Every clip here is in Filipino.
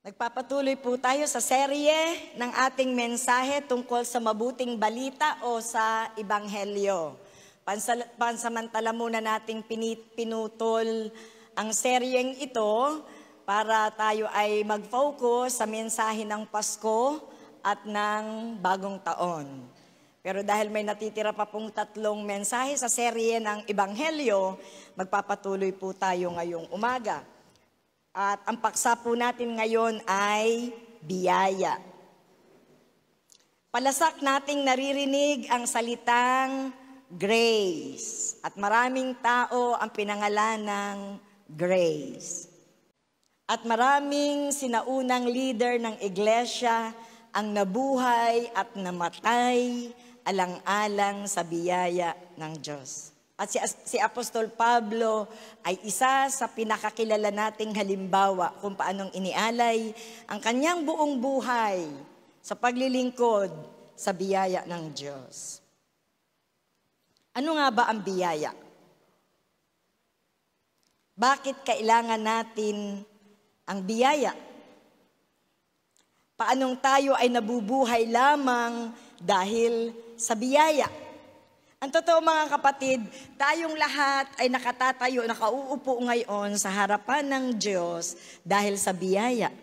Nagpapatuloy po tayo sa serye ng ating mensahe tungkol sa mabuting balita o sa Ebanghelyo. Pansamantala muna nating pinutol ang seryeng ito para tayo ay mag-focus sa mensahe ng Pasko at ng Bagong Taon. Pero dahil may natitira pa pong 3 mensahe sa serye ng Ebanghelyo, magpapatuloy po tayo ngayong umaga. At ang paksa po natin ngayon ay biyaya. Palasak nating naririnig ang salitang grace. At maraming tao ang pinangalan ng Grace. At maraming sinaunang leader ng iglesia ang nabuhay at namatay alang-alang sa biyaya ng Diyos. At si Apostol Pablo ay isa sa pinakakilala nating halimbawa kung paanong inialay ang kanyang buong buhay sa paglilingkod sa biyaya ng Diyos. Ano nga ba ang biyaya? Bakit kailangan natin ang biyaya? Paanong tayo ay nabubuhay lamang dahil sa biyaya? Ang totoo mga kapatid, tayong lahat ay nakatatayo, nakauupo ngayon sa harapan ng Diyos dahil sa biyaya.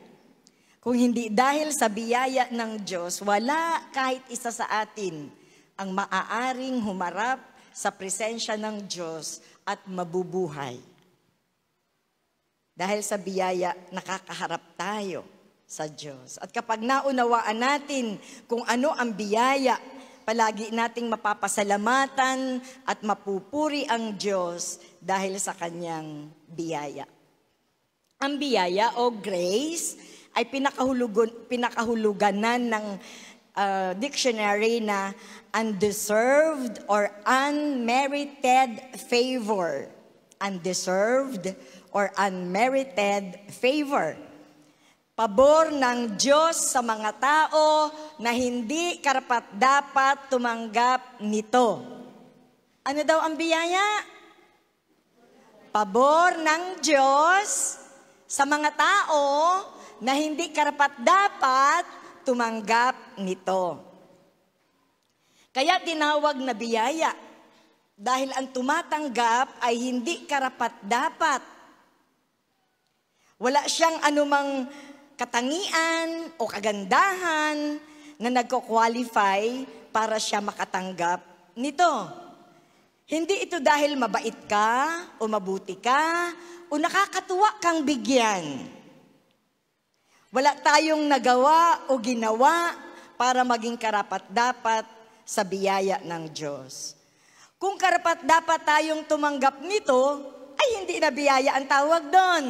Kung hindi dahil sa biyaya ng Diyos, wala kahit isa sa atin ang maaaring humarap sa presensya ng Diyos at mabubuhay. Dahil sa biyaya, nakakaharap tayo sa Diyos. At kapag naunawaan natin kung ano ang biyaya, palagi nating mapapasalamatan at mapupuri ang Diyos dahil sa kanyang biyaya. Ang biyaya o grace ay pinakahuluganan ng dictionary na undeserved or unmerited favor. Undeserved or unmerited favor. Pabor ng Diyos sa mga tao na hindi karapat-dapat tumanggap nito. Ano daw ang biyaya? Pabor ng Diyos sa mga tao na hindi karapat-dapat tumanggap nito. Kaya tinawag na biyaya dahil ang tumatanggap ay hindi karapat-dapat. Wala siyang anumang katangian o kagandahan na nagko-qualify para siya makatanggap nito. Hindi ito dahil mabait ka o mabuti ka o nakakatuwa kang bigyan. Wala tayong nagawa o ginawa para maging karapat-dapat sa biyaya ng Diyos. Kung karapat-dapat tayong tumanggap nito, ay hindi na biyaya ang tawag doon.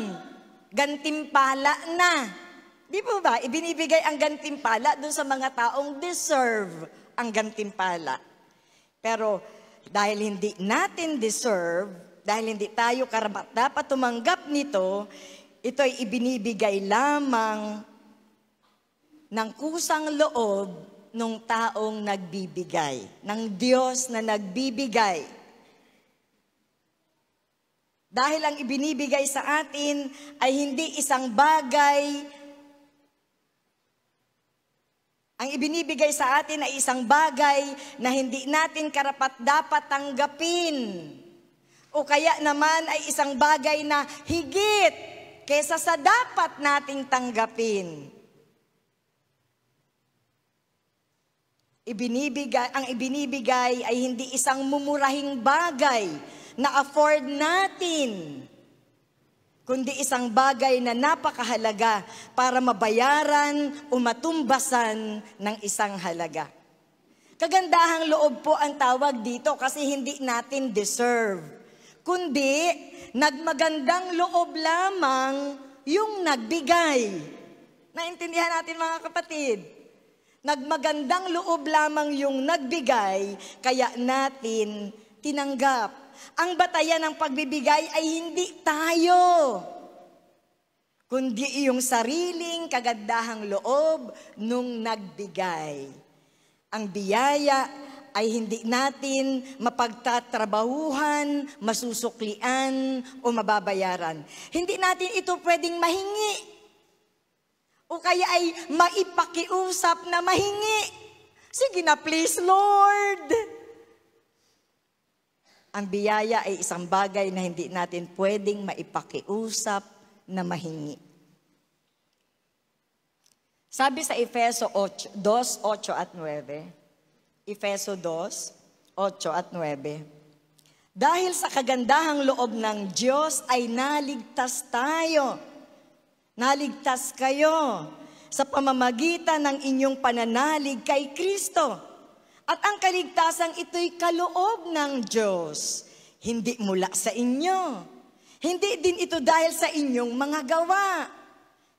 Gantimpala na. Di po ba? Ibinibigay ang gantimpala dun sa mga taong deserve ang gantimpala. Pero dahil hindi natin deserve, dahil hindi tayo karapat-dapat tumanggap nito, ito ay ibinibigay lamang ng kusang loob ng taong nagbibigay, ng Diyos na nagbibigay. Dahil ang ibinibigay sa atin ay hindi isang bagay. Ang ibinibigay sa atin ay isang bagay na hindi natin karapat-dapat tanggapin. O kaya naman ay isang bagay na higit kaysa sa dapat nating tanggapin. Ang ibinibigay ay hindi isang mumurahing bagay na afford natin, kundi isang bagay na napakahalaga para mabayaran o matumbasan ng isang halaga. Kagandahang loob po ang tawag dito kasi hindi natin deserve, kundi nagmagandang loob lamang yung nagbigay. Naintindihan natin mga kapatid? Nagmagandang loob lamang yung nagbigay, kaya natin tinanggap. Ang batayan ng pagbibigay ay hindi tayo, kundi iyong sariling kagandahang loob nung nagbigay. Ang biyaya ay hindi natin mapagtatrabahuhan, masusuklian o mababayaran. Hindi natin ito pwedeng mahingi O kaya ay maipakiusap na mahingi. Sige na please, Lord. Ang biyaya ay isang bagay na hindi natin pwedeng maipakiusap na mahingi. Sabi sa Efeso 2:8 at 9, Efeso 2:8 at 9, dahil sa kagandahang loob ng Diyos ay naligtas tayo. Naligtas kayo sa pamamagitan ng inyong pananalig kay Kristo. At ang kaligtasang ito'y kaloob ng Diyos, hindi mula sa inyo. Hindi din ito dahil sa inyong mga gawa.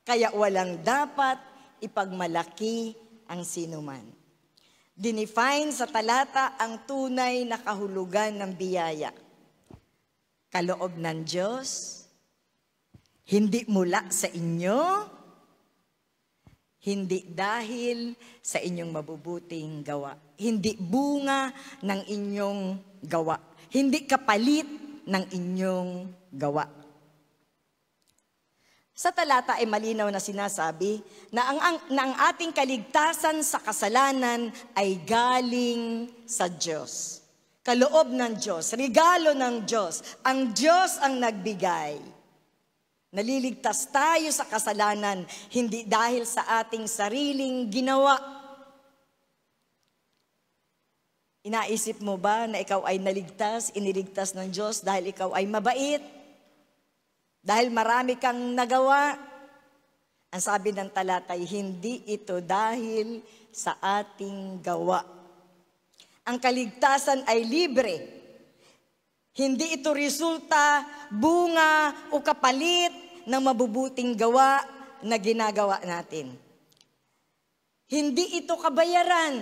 Kaya walang dapat ipagmalaki ang sinuman. Dinefine sa talata ang tunay na kahulugan ng biyaya. Kaloob ng Diyos, hindi mula sa inyo, hindi dahil sa inyong mabubuting gawa. Hindi bunga ng inyong gawa. Hindi kapalit ng inyong gawa. Sa talata ay malinaw na sinasabi na ang ating kaligtasan sa kasalanan ay galing sa Diyos. Kaloob ng Diyos, regalo ng Diyos. Ang Diyos ang nagbigay. Naliligtas tayo sa kasalanan, hindi dahil sa ating sariling ginawa. Inaisip mo ba na ikaw ay iniligtas ng Diyos dahil ikaw ay mabait? Dahil marami kang nagawa? Ang sabi ng talata ay hindi ito dahil sa ating gawa. Ang kaligtasan ay libre. Hindi ito resulta, bunga o kapalit ng mabubuting gawa na ginagawa natin. Hindi ito kabayaran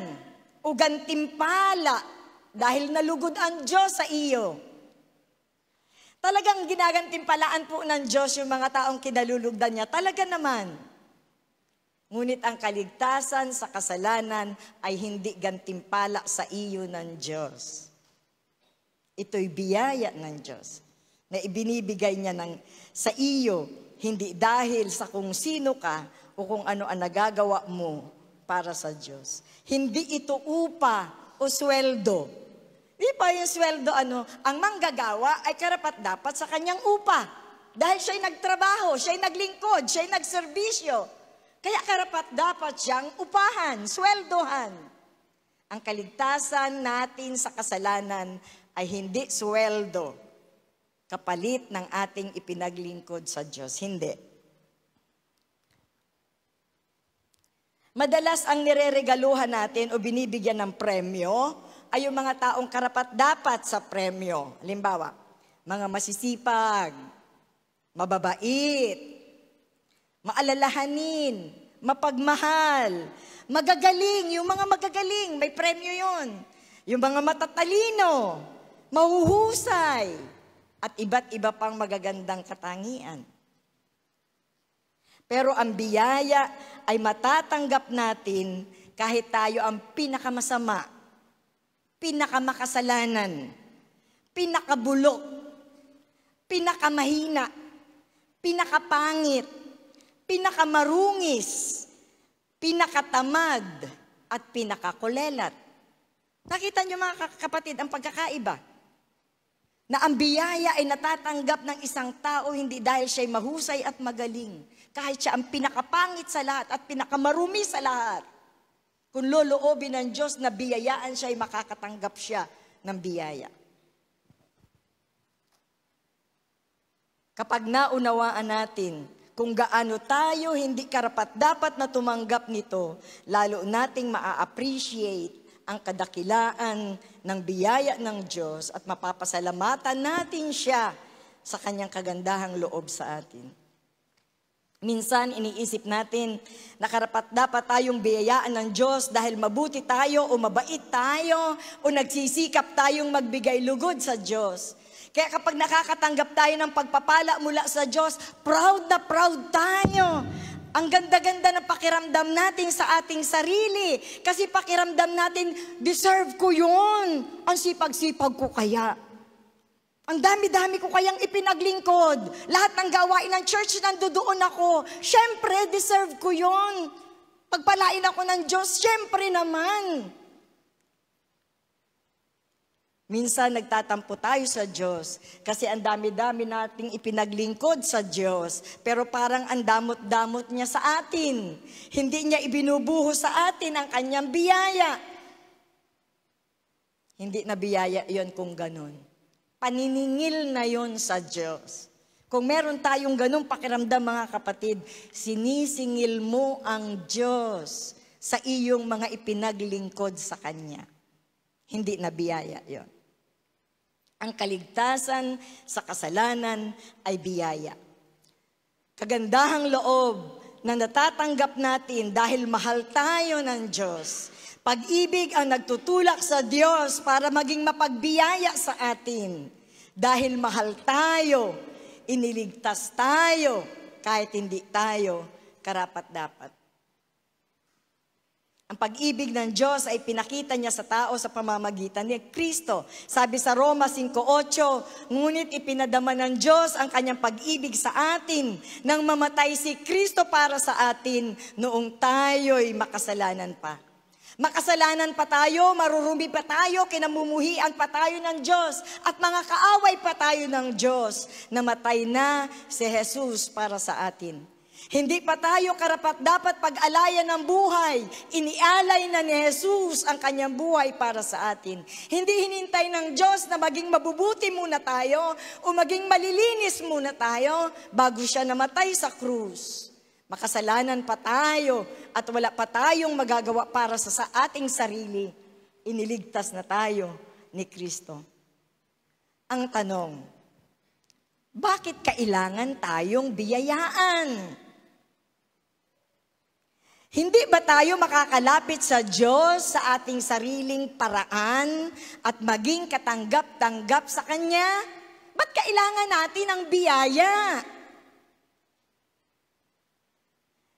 o gantimpala dahil nalugod ang Diyos sa iyo. Talagang ginagantimpalaan po ng Diyos yung mga taong kinalulugdan niya. Talaga naman. Ngunit ang kaligtasan sa kasalanan ay hindi gantimpala sa iyo ng Diyos. Ito'y biyaya ng Diyos na ibinibigay niya sa iyo, hindi dahil sa kung sino ka o kung ano ang nagagawa mo para sa Diyos. Hindi ito upa o sweldo. Di ba yung sweldo ang manggagawa ay karapat-dapat sa kanyang upa. Dahil siya'y nagtrabaho, siya'y naglingkod, siya'y nagserbisyo. Kaya karapat-dapat siyang upahan, sweldohan. Ang kaligtasan natin sa kasalanan ay hindi sweldo, kapalit ng ating ipinaglingkod sa Diyos. Hindi. Madalas ang nireregaluhan natin o binibigyan ng premyo ay yung mga taong karapat-dapat sa premyo. Halimbawa, mga masisipag, mababait, maalalahanin, mapagmahal, magagaling. Yung mga magagaling, may premyo yun. Yung mga matatalino, mahuhusay, at iba't iba pang magagandang katangian. Pero ang biyaya ay matatanggap natin kahit tayo ang pinakamasama, pinakamakasalanan, pinakabulok, pinakamahina, pinakapangit, pinakamarungis, pinakatamad, at pinakakulelat. Nakita niyo mga kapatid ang pagkakaiba? Na ang biyaya ay natatanggap ng isang tao hindi dahil siya'y mahusay at magaling, kahit siya ang pinakapangit sa lahat at pinakamarumi sa lahat. Kung loloobin ng Diyos na biyayaan siya, ay makakatanggap siya ng biyaya. Kapag naunawaan natin kung gaano tayo hindi karapat-dapat na tumanggap nito, lalo nating maa-appreciate ang kadakilaan ng biyaya ng Diyos at mapapasalamatan natin siya sa kanyang kagandahang loob sa atin. Minsan, iniisip natin na karapat-dapat tayong biyayaan ng Diyos dahil mabuti tayo o mabait tayo o nagsisikap tayong magbigay lugod sa Diyos. Kaya kapag nakakatanggap tayo ng pagpapala mula sa Diyos, proud na proud tayo. Ang ganda-ganda na pakiramdam natin sa ating sarili. Kasi pakiramdam natin, deserve ko yun. Ang sipag-sipag ko kaya. Ang dami-dami ko kayang ipinaglingkod. Lahat ng gawain ng church, nandoon ako. Siyempre, deserve ko yun. Pagpalain ako ng Diyos, siyempre naman. Minsan nagtatampo tayo sa Diyos kasi ang dami-dami nating ipinaglingkod sa Diyos. Pero parang ang damot-damot niya sa atin. Hindi niya ibinubuho sa atin ang kanyang biyaya. Hindi na biyaya yon kung ganun. Paniningil na yon sa Diyos. Kung meron tayong ganung pakiramdam mga kapatid, sinisingil mo ang Diyos sa iyong mga ipinaglingkod sa Kanya. Hindi na biyaya yon. Ang kaligtasan sa kasalanan ay biyaya. Kagandahang loob na natatanggap natin dahil mahal tayo ng Diyos. Pag-ibig ang nagtutulak sa Diyos para maging mapagbiyaya sa atin. Dahil mahal tayo, iniligtas tayo kahit hindi tayo karapat-dapat. Ang pag-ibig ng Diyos ay pinakita niya sa tao sa pamamagitan ni Kristo. Sabi sa Roma 5:8, ngunit ipinadama ng Diyos ang kanyang pag-ibig sa atin nang mamatay si Kristo para sa atin noong tayo'y makasalanan pa. Makasalanan pa tayo, marurumi pa tayo, kinamumuhian pa tayo ng Diyos, at mga kaaway pa tayo ng Diyos. Namatay na si Jesus para sa atin. Hindi pa tayo karapat-dapat pag-alayan ng buhay. Inialay na ni Jesus ang kanyang buhay para sa atin. Hindi hinintay ng Diyos na maging mabubuti muna tayo o maging malilinis muna tayo bago siya namatay sa krus. Makasalanan pa tayo at wala pa tayong magagawa para sa ating sarili. Iniligtas na tayo ni Kristo. Ang tanong, bakit kailangan tayong biyayaan? Hindi ba tayo makakalapit sa Diyos sa ating sariling paraan at maging katanggap-tanggap sa Kanya? Ba't kailangan natin ang biyaya?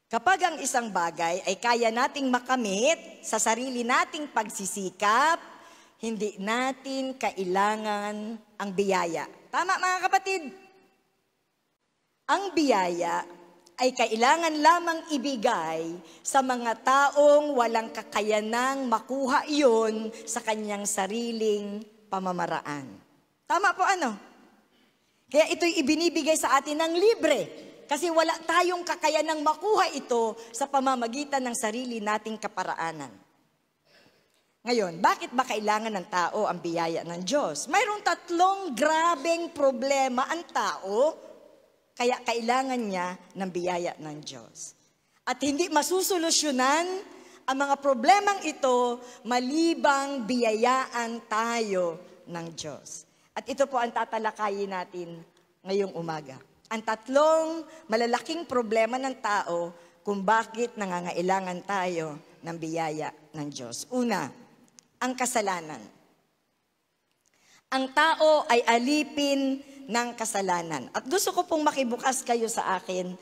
Kapag ang isang bagay ay kaya nating makamit sa sarili nating pagsisikap, hindi natin kailangan ang biyaya. Tama mga kapatid? Ang biyaya ay kailangan lamang ibigay sa mga taong walang kakayanang makuha iyon sa kanyang sariling pamamaraan. Tama po ano? Kaya ito'y ibinibigay sa atin ng libre kasi wala tayong kakayanang makuha ito sa pamamagitan ng sarili nating kaparaanan. Ngayon, bakit ba kailangan ng tao ang biyaya ng Diyos? Mayroong 3 grabeng problema ang tao, kaya kailangan niya ng biyaya ng Diyos. At hindi masusolusyonan ang mga problemang ito malibang biyayaan tayo ng Diyos. At ito po ang tatalakayin natin ngayong umaga. Ang 3 malalaking problema ng tao kung bakit nangangailangan tayo ng biyaya ng Diyos. Una, ang kasalanan. Ang tao ay alipin ng kasalanan. At gusto ko pong makibukas kayo sa akin.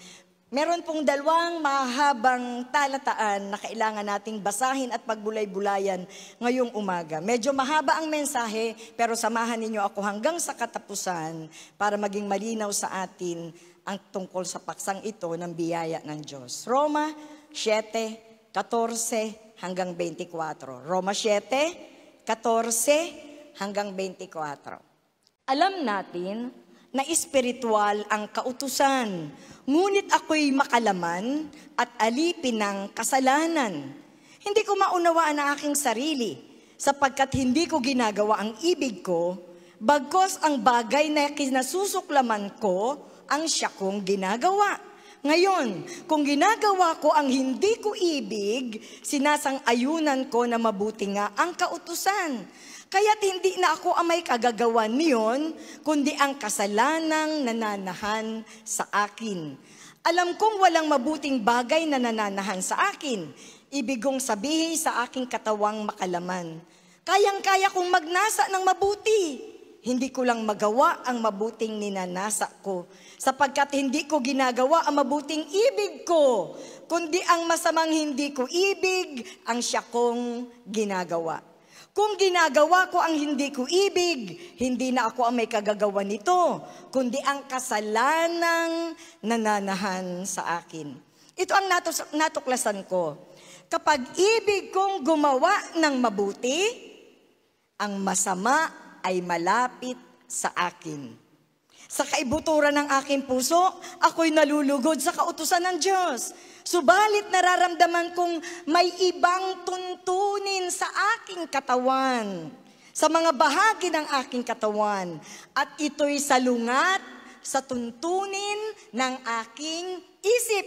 Meron pong 2 mahabang talataan na kailangan nating basahin at pagbulay-bulayan ngayong umaga. Medyo mahaba ang mensahe, pero samahan ninyo ako hanggang sa katapusan para maging malinaw sa atin ang tungkol sa paksang ito ng biyaya ng Diyos. Roma 7:14 hanggang 24. Roma 7:14 hanggang 24. Alam natin na espiritual ang kautusan, ngunit ako'y makalaman at alipin ng kasalanan. Hindi ko maunawaan ang aking sarili, sapagkat hindi ko ginagawa ang ibig ko, bagkos ang bagay na kinasusuklaman ko, ang siya kong ginagawa. Ngayon, kung ginagawa ko ang hindi ko ibig, sinasang-ayunan ko na mabuti nga ang kautusan. Kaya't hindi na ako ang may kagagawan niyon, kundi ang kasalanang nananahan sa akin. Alam kong walang mabuting bagay na nananahan sa akin. Ibig kong sabihin sa aking katawang makalaman. Kayang-kaya kong magnasa ng mabuti. Hindi ko lang magawa ang mabuting ninanasa ko, sapagkat hindi ko ginagawa ang mabuting ibig ko, kundi ang masamang hindi ko ibig ang siya kong ginagawa. Kung ginagawa ko ang hindi ko ibig, hindi na ako ang may kagagawa nito, kundi ang kasalanang nananahan sa akin. Ito ang natuklasan ko. Kapag ibig kong gumawa ng mabuti, ang masama ay malapit sa akin. Sa kaibuturan ng aking puso, ako'y nalulugod sa kautusan ng Diyos. Subalit nararamdaman kong may ibang tuntunin sa aking katawan, sa mga bahagi ng aking katawan, at ito'y salungat sa tuntunin ng aking isip.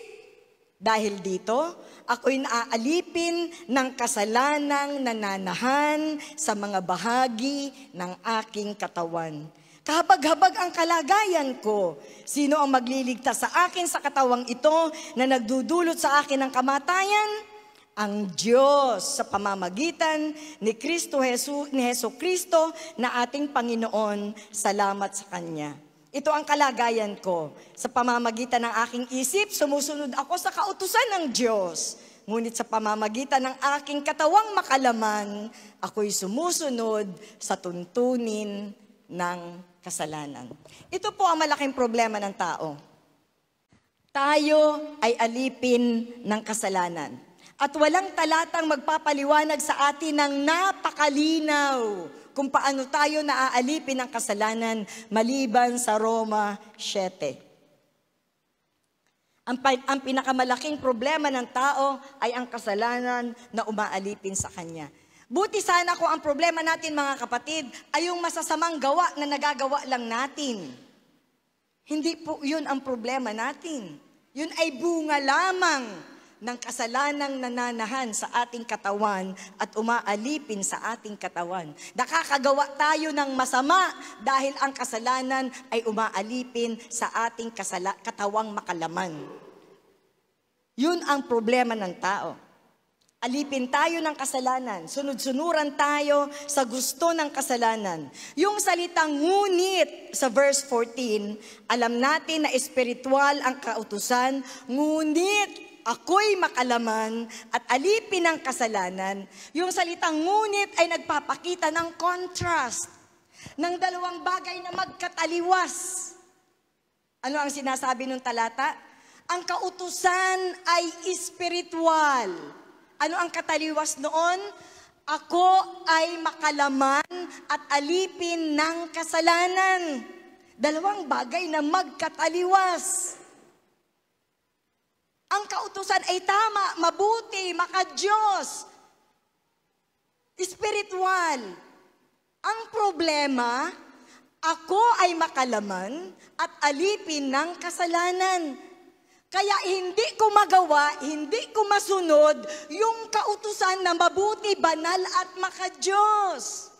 Dahil dito, ako'y naaalipin ng kasalanang nananahan sa mga bahagi ng aking katawan. Kahabag-habag ang kalagayan ko. Sino ang magliligtas sa akin sa katawang ito na nagdudulot sa akin ng kamatayan? Ang Diyos sa pamamagitan ni Heso Kristo na ating Panginoon. Salamat sa Kanya. Ito ang kalagayan ko. Sa pamamagitan ng aking isip, sumusunod ako sa kautusan ng Diyos. Ngunit sa pamamagitan ng aking katawang makalaman, ako'y sumusunod sa tuntunin ng kasalanan. Ito po ang malaking problema ng tao. Tayo ay alipin ng kasalanan. At walang talatang magpapaliwanag sa atin ng napakalinaw kung paano tayo naaalipin ng kasalanan maliban sa Roma 7. Ang pinakamalaking problema ng tao ay ang kasalanan na umaalipin sa kanya. Buti sana kung ang problema natin, mga kapatid, ay yung masasamang gawa na nagagawa lang natin. Hindi po yun ang problema natin. Yun ay bunga lamang ng kasalanang nananahan sa ating katawan at umaalipin sa ating katawan. Nakakagawa tayo ng masama dahil ang kasalanan ay umaalipin sa ating katawang makalaman. Yun ang problema ng tao. Alipin tayo ng kasalanan, sunod-sunuran tayo sa gusto ng kasalanan. Yung salitang ngunit sa verse 14, alam natin na espiritual ang kautusan, ngunit ako'y makalaman at alipin ng kasalanan. Yung salitang ngunit ay nagpapakita ng contrast, ng dalawang bagay na magkataliwas. Ano ang sinasabi ng talata? Ang kautusan ay espiritual. Ano ang kataliwas noon? Ako ay makalaman at alipin ng kasalanan. Dalawang bagay na magkataliwas. Ang kautusan ay tama, mabuti, maka-Diyos. Espiritual. Ang problema, ako ay makalaman at alipin ng kasalanan. Kaya hindi ko magawa, hindi ko masunod yung kautusan na mabuti, banal at maka-Diyos.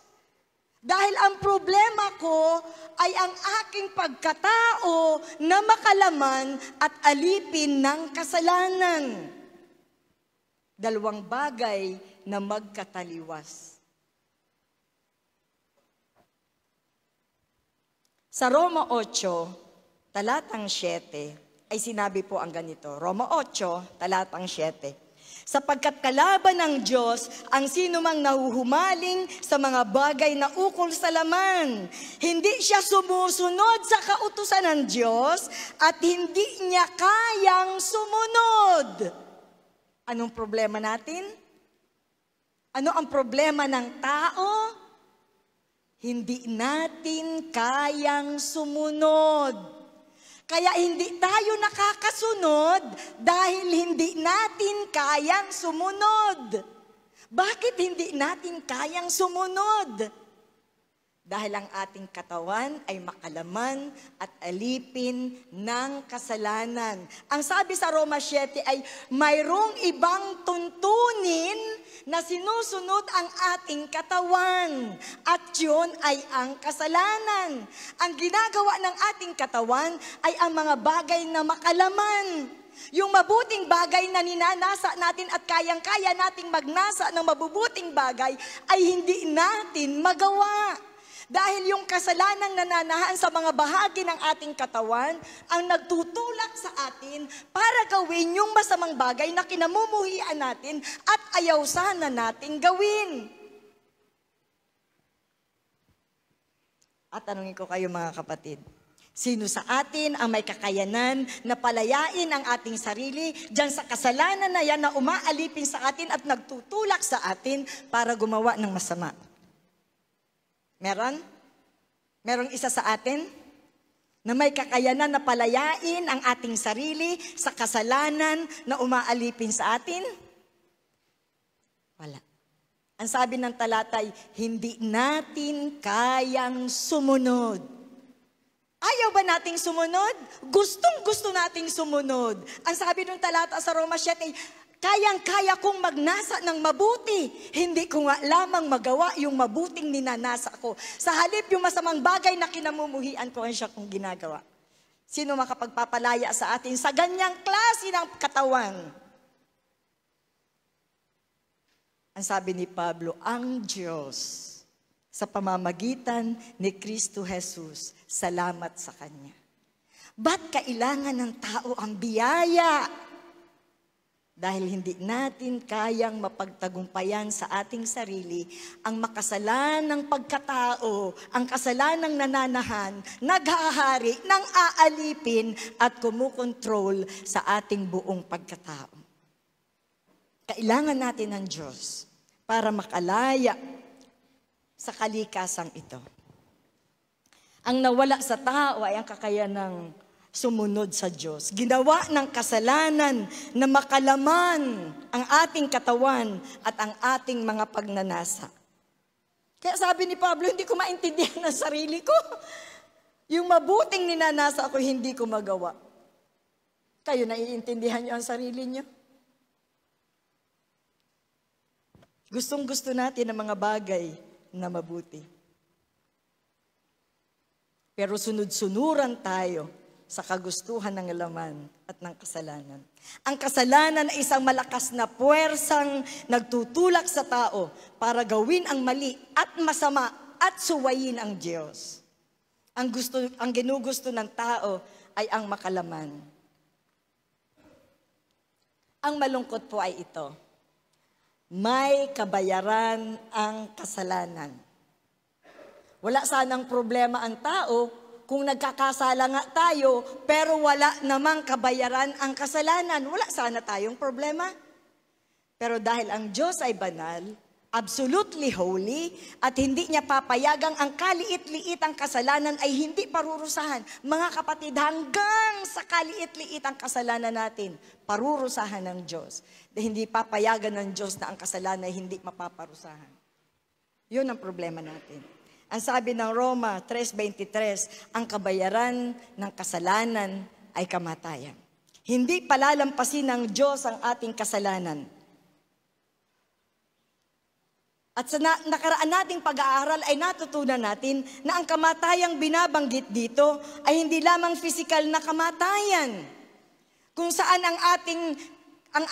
Dahil ang problema ko ay ang aking pagkatao na makalaman at alipin ng kasalanan. Dalawang bagay na magkataliwas. Sa Roma 8, talatang 7, ay sinabi po ang ganito. Roma 8, talatang 7. Sapagkat kalaban ng Diyos ang sinumang nahuhumaling sa mga bagay na ukol sa laman. Hindi siya sumusunod sa kautusan ng Diyos at hindi niya kayang sumunod. Anong problema natin? Ano ang problema ng tao? Hindi natin kayang sumunod. Kaya hindi tayo nakakasunod dahil hindi natin kayang sumunod. Bakit hindi natin kayang sumunod? Dahil ang ating katawan ay makalaman at alipin ng kasalanan. Ang sabi sa Roma 7 ay mayroong ibang tuntunin na sinusunod ang ating katawan. At yun ay ang kasalanan. Ang ginagawa ng ating katawan ay ang mga bagay na makalaman. Yung mabuting bagay na ninanasa natin at kayang-kaya nating magnasa ng mabubuting bagay ay hindi natin magawa. Dahil yung kasalanang nananahan sa mga bahagi ng ating katawan ang nagtutulak sa atin para gawin yung masamang bagay na kinamumuhian natin at ayaw sana nating gawin. At tanungin ko kayo mga kapatid, sino sa atin ang may kakayanan na palayain ang ating sarili diyan sa kasalanan na yan na umaalipin sa atin at nagtutulak sa atin para gumawa ng masama? Meron? Merong isa sa atin na may kakayanan na palayain ang ating sarili sa kasalanan na umaalipin sa atin? Wala. Ang sabi ng talatay, hindi natin kayang sumunod. Ayaw ba nating sumunod? Gustong-gusto nating sumunod. Ang sabi ng talata sa Roma 7, kayang-kaya kong magnasa ng mabuti. Hindi ko nga lamang magawa yung mabuting ninanasa ko. Sa halip yung masamang bagay na kinamumuhian ko, ang siya kong ginagawa. Sino makapagpapalaya sa atin sa ganyang klase ng katawan? Ang sabi ni Pablo, ang Diyos sa pamamagitan ni Kristo Jesus, salamat sa Kanya. Ba't kailangan ng tao ang biyaya? Dahil hindi natin kayang mapagtagumpayan sa ating sarili ang makasalanang pagkatao, ang kasalanang nananahan, naghahari, nang aalipin at kumukontrol sa ating buong pagkatao. Kailangan natin ng Diyos para makalaya sa kalikasang ito. Ang nawala sa tao ay ang kakayanang sumunod sa Diyos. Ginawa ng kasalanan na makalaman ang ating katawan at ang ating mga pagnanasa. Kaya sabi ni Pablo, hindi ko maintindihan ang sarili ko. Yung mabuting ninanasa ako, hindi ko magawa. Kayo, naiintindihan niyo ang sarili niyo? Gustong-gusto natin ang mga bagay na mabuti. Pero sunod-sunuran tayo sa kagustuhan ng laman at ng kasalanan. Ang kasalanan ay isang malakas na puwersang nagtutulak sa tao para gawin ang mali at masama at suwayin ang Diyos. Ang ginugusto ng tao ay ang makalaman. Ang malungkot po ay ito. May kabayaran ang kasalanan. Wala sanang problema ang tao kung nagkakasala nga tayo, pero wala namang kabayaran ang kasalanan. Wala sana tayong problema. Pero dahil ang Diyos ay banal, absolutely holy, at hindi niya papayagang ang kaliit-liit ang kasalanan ay hindi parurusahan. Mga kapatid, hanggang sa kaliit-liit ang kasalanan natin, parurusahan ng Diyos. Dahil hindi papayagan ng Diyos na ang kasalanan ay hindi mapaparusahan. Yun ang problema natin. Ang sabi ng Roma 3:23, ang kabayaran ng kasalanan ay kamatayan. Hindi palalampasin ng Diyos ang ating kasalanan. At sa nakaraan nating pag-aaral ay natutunan natin na ang kamatayang binabanggit dito ay hindi lamang physical na kamatayan. Kung saan ang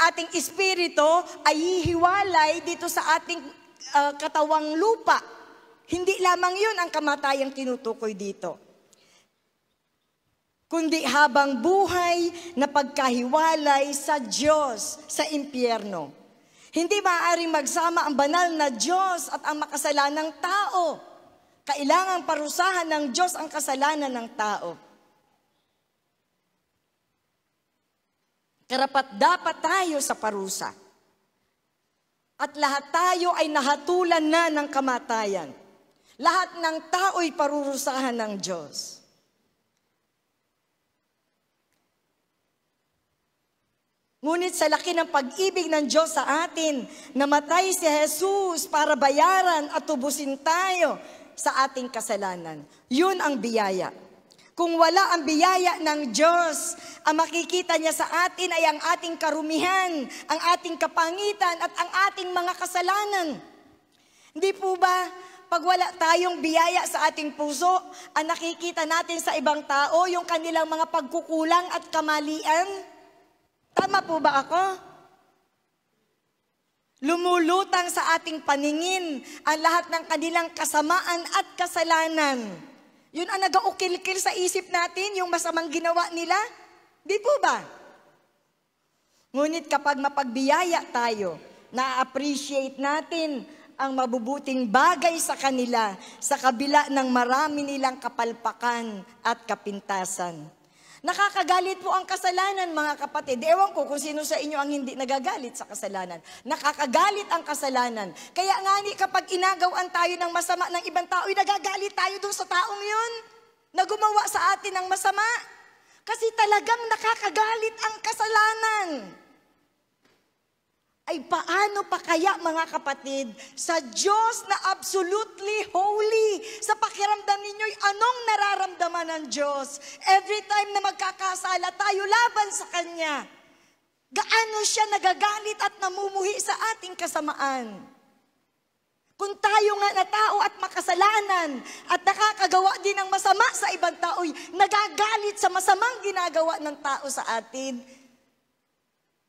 ating espiritu ay hihiwalay dito sa ating katawang lupa. Hindi lamang yun ang kamatayang tinutukoy dito. Kundi habang buhay na pagkahiwalay sa Diyos sa impyerno. Hindi maaaring magsama ang banal na Diyos at ang makasalanang tao. Kailangang parusahan ng Diyos ang kasalanan ng tao. Karapat-dapat tayo sa parusa. At lahat tayo ay nahatulan na ng kamatayan. Lahat ng tao'y parurusahan ng Diyos. Ngunit sa laki ng pag-ibig ng Diyos sa atin, namatay si Jesus para bayaran at tubusin tayo sa ating kasalanan. Yun ang biyaya. Kung wala ang biyaya ng Diyos, ang makikita niya sa atin ay ang ating karumihan, ang ating kapangitan at ang ating mga kasalanan. Hindi po ba, pag wala tayong biyaya sa ating puso, ang nakikita natin sa ibang tao, yung kanilang mga pagkukulang at kamalian? Tama po ba ako? Lumulutang sa ating paningin ang lahat ng kanilang kasamaan at kasalanan. Yun ang nag-aukil-kil sa isip natin, yung masamang ginawa nila. Di po ba? Ngunit kapag mapagbiyaya tayo, na-appreciate natin ang mabubuting bagay sa kanila sa kabila ng marami nilang kapalpakan at kapintasan. Nakakagalit po ang kasalanan, mga kapatid. Ewan ko kung sino sa inyo ang hindi nagagalit sa kasalanan. Nakakagalit ang kasalanan. Kaya nga kapag inagawan tayo ng masama ng ibang tao, nagagalit tayo dun sa taong yun na gumawa sa atin ng masama. Kasi talagang nakakagalit ang kasalanan. Ay paano pa kaya, mga kapatid, sa Diyos na absolutely holy, sa pakiramdam ninyo'y anong nararamdaman ng Diyos? Every time na magkakasala tayo laban sa Kanya, gaano siya nagagalit at namumuhi sa ating kasamaan? Kung tayo nga na tao at makasalanan at nakakagawa din ng masama sa ibang tao'y nagagalit sa masamang ginagawa ng tao sa atin,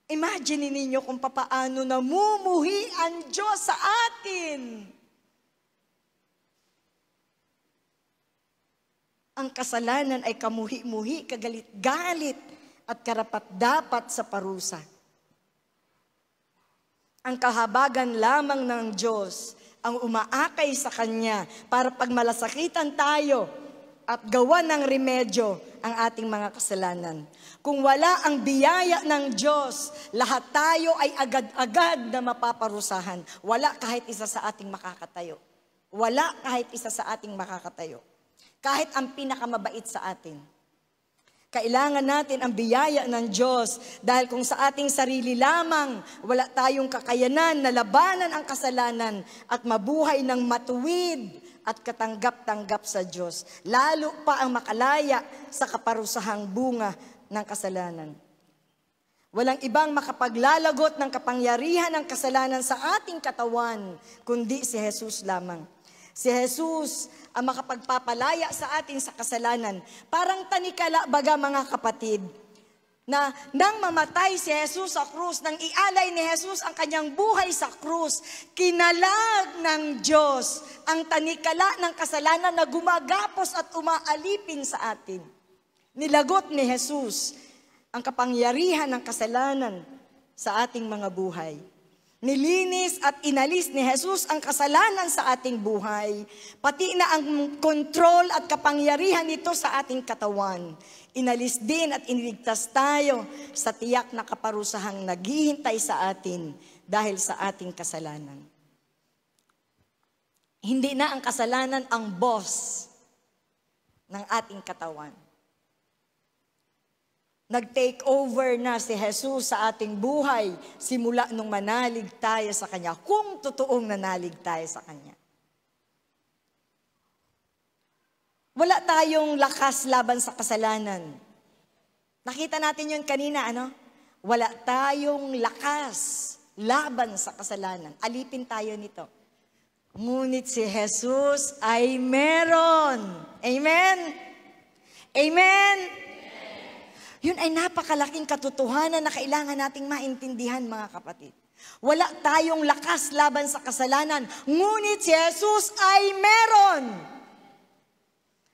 imagine ninyo kung papaano namumuhi ang Diyos sa atin. Ang kasalanan ay kamuhi-muhi, kagalit-galit at karapat-dapat sa parusa. Ang kahabagan lamang ng Diyos ang umaakay sa Kanya para pag malasakitan tayo at gawa ng remedyo ang ating mga kasalanan. Kung wala ang biyaya ng Diyos, lahat tayo ay agad-agad na mapaparusahan. Wala kahit isa sa ating makakatayo. Wala kahit isa sa ating makakatayo. Kahit ang pinakamabait sa atin. Kailangan natin ang biyaya ng Diyos dahil kung sa ating sarili lamang, wala tayong kakayanan na labanan ang kasalanan at mabuhay ng matuwid at katanggap-tanggap sa Diyos. Lalo pa ang makalaya sa kaparusahang bunga ng kasalanan. Walang ibang makapaglalagot ng kapangyarihan ng kasalanan sa ating katawan, kundi si Jesus lamang. Si Jesus ang makapagpapalaya sa atin sa kasalanan. Parang tanikala baga, mga kapatid, na nang mamatay si Jesus sa krus, nang ialay ni Jesus ang kanyang buhay sa krus, kinalag ng Diyos ang tanikala ng kasalanan na gumagapos at umaalipin sa atin. Nilagot ni Jesus ang kapangyarihan ng kasalanan sa ating mga buhay. Nilinis at inalis ni Jesus ang kasalanan sa ating buhay, pati na ang kontrol at kapangyarihan nito sa ating katawan. Inalis din at iniligtas tayo sa tiyak na kaparusahang naghihintay sa atin dahil sa ating kasalanan. Hindi na ang kasalanan ang boss ng ating katawan. Nag-take over na si Jesus sa ating buhay simula nung manalig tayo sa Kanya, kung totoong nanalig tayo sa Kanya. Wala tayong lakas laban sa kasalanan. Nakita natin yun kanina, ano? Wala tayong lakas laban sa kasalanan. Alipin tayo nito. Ngunit si Jesus ay meron. Amen? Amen? Yun ay napakalaking katotohanan na kailangan nating maintindihan, mga kapatid. Wala tayong lakas laban sa kasalanan, ngunit si Jesus ay meron.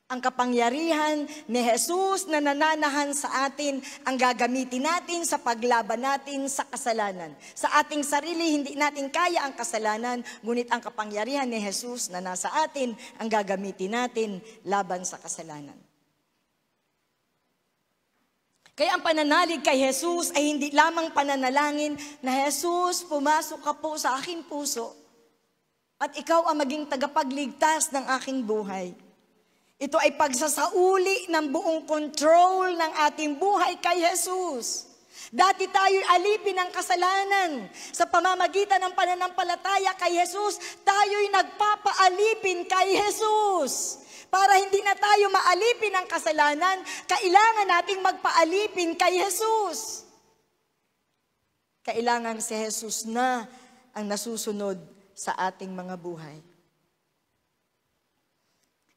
Ang kapangyarihan ni Jesus na nananahan sa atin, ang gagamitin natin sa paglaban natin sa kasalanan. Sa ating sarili, hindi natin kaya ang kasalanan, ngunit ang kapangyarihan ni Jesus na nasa atin, ang gagamitin natin laban sa kasalanan. Kaya ang pananalig kay Jesus ay hindi lamang pananalangin na, Jesus, pumasok ka po sa aking puso at ikaw ang maging tagapagligtas ng aking buhay. Ito ay pagsasauli ng buong control ng ating buhay kay Jesus. Dati tayo'y alipin ng kasalanan. Sa pamamagitan ng pananampalataya kay Jesus, tayo'y nagpapaalipin kay Jesus. Para hindi na tayo maalipin ng kasalanan, kailangan nating magpaalipin kay Jesus. Kailangan si Jesus na ang nasusunod sa ating mga buhay.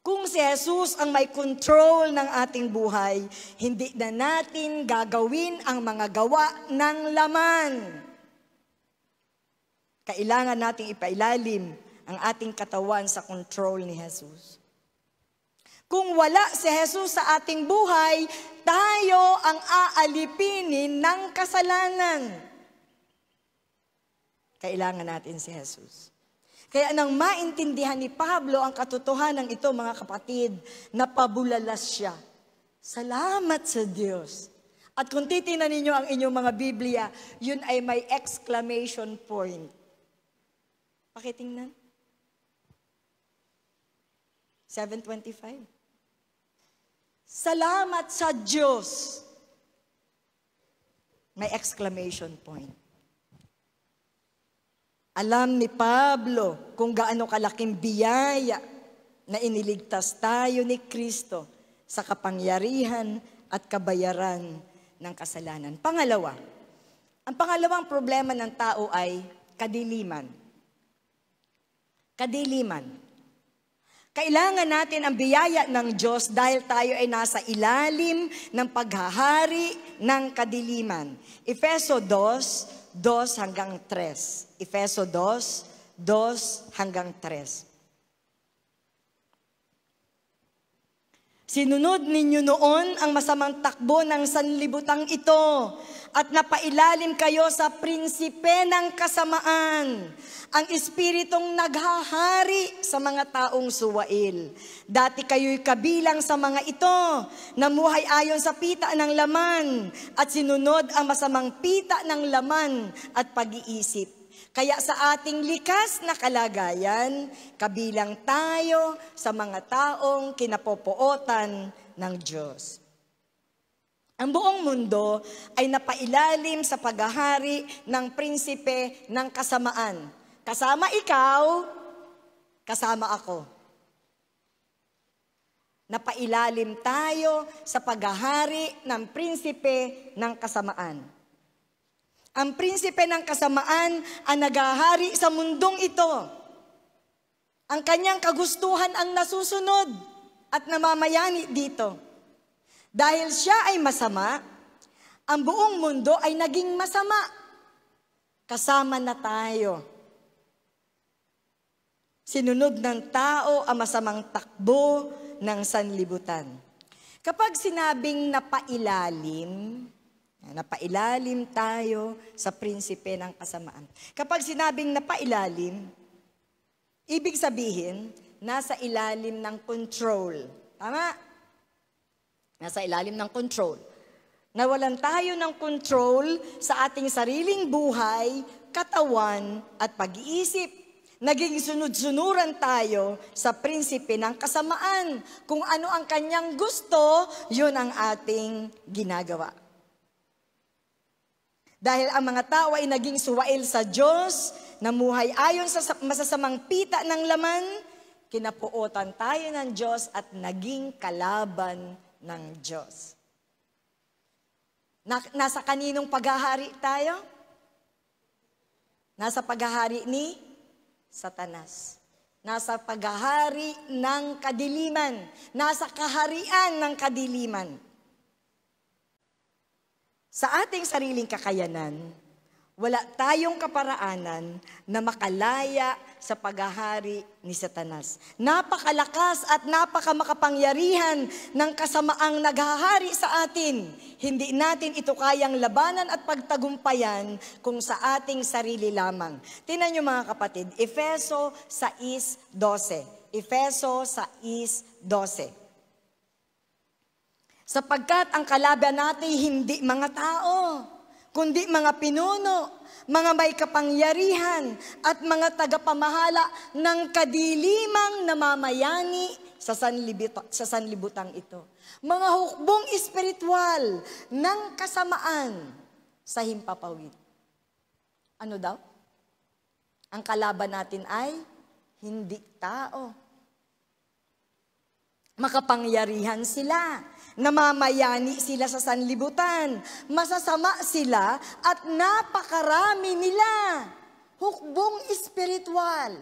Kung si Jesus ang may control ng ating buhay, hindi na natin gagawin ang mga gawa ng laman. Kailangan nating ipailalim ang ating katawan sa control ni Jesus. Kung wala si Jesus sa ating buhay, tayo ang aalipinin ng kasalanan. Kailangan natin si Jesus. Kaya nang maintindihan ni Pablo ang katotohanan ito, mga kapatid, napabulalas siya. Salamat sa Diyos. At kung titingnan ninyo ang inyong mga Biblia, yun ay may exclamation point. Pakitingnan. 7:25. Salamat sa Diyos. May exclamation point. Alam ni Pablo kung gaano kalaking biyaya na iniligtas tayo ni Kristo sa kapangyarihan at kabayaran ng kasalanan. Pangalawa, ang pangalawang problema ng tao ay kadiliman. Kadiliman. Kailangan natin ang biyaya ng Diyos dahil tayo ay nasa ilalim ng paghahari ng kadiliman. Efeso 2:2 hanggang 3. Efeso 2:2 hanggang 3. Sinunod ninyo noon ang masamang takbo ng sanlibutang ito at napailalim kayo sa prinsipe ng kasamaan, ang espiritong naghahari sa mga taong suwail. Dati kayo'y kabilang sa mga ito, namuhay ayon sa pita ng laman at sinunod ang masamang pita ng laman at pag-iisip. Kaya sa ating likas na kalagayan, kabilang tayo sa mga taong kinapopootan ng Diyos. Ang buong mundo ay napailalim sa paghahari ng prinsipe ng kasamaan. Kasama ikaw, kasama ako. Napailalim tayo sa paghahari ng prinsipe ng kasamaan. Ang prinsipe ng kasamaan ang naghahari sa mundong ito. Ang kanyang kagustuhan ang nasusunod at namamayani dito. Dahil siya ay masama, ang buong mundo ay naging masama. Kasama na tayo. Sinunod ng tao ang masamang takbo ng sanlibutan. Kapag sinabing napailalim tayo sa prinsipe ng kasamaan. Kapag sinabing napailalim, ibig sabihin, nasa ilalim ng control. Tama? Nasa ilalim ng control. Nawalan tayo ng control sa ating sariling buhay, katawan, at pag-iisip. Naging sunod-sunuran tayo sa prinsipe ng kasamaan. Kung ano ang kanyang gusto, yun ang ating ginagawa. Dahil ang mga tao ay naging suwail sa Diyos, namuhay ayon sa masasamang pita ng laman, kinapuotan tayo ng Diyos at naging kalaban ng Diyos. Nasa kaninong paghahari tayo? Nasa paghahari ni Satanas. Nasa paghahari ng kadiliman. Nasa kaharian ng kadiliman. Sa ating sariling kakayanan, wala tayong kaparaanan na makalaya sa paghahari ni Satanas. Napakalakas at napakamakapangyarihan ng kasamaang naghahari sa atin. Hindi natin ito kayang labanan at pagtagumpayan kung sa ating sarili lamang. Tingnan niyo mga kapatid, Efeso 6:12. Efeso 6:12. Sapagkat ang kalaban natin hindi mga tao, kundi mga pinuno, mga may kapangyarihan, at mga tagapamahala ng kadilimang namamayani sa sanlibutang ito. Mga hukbong espiritual ng kasamaan sa himpapawid. Ano daw? Ang kalaban natin ay hindi tao. Makapangyarihan sila. Namamayani sila sa sanlibutan. Masasama sila at napakarami nila. Hukbong espiritual.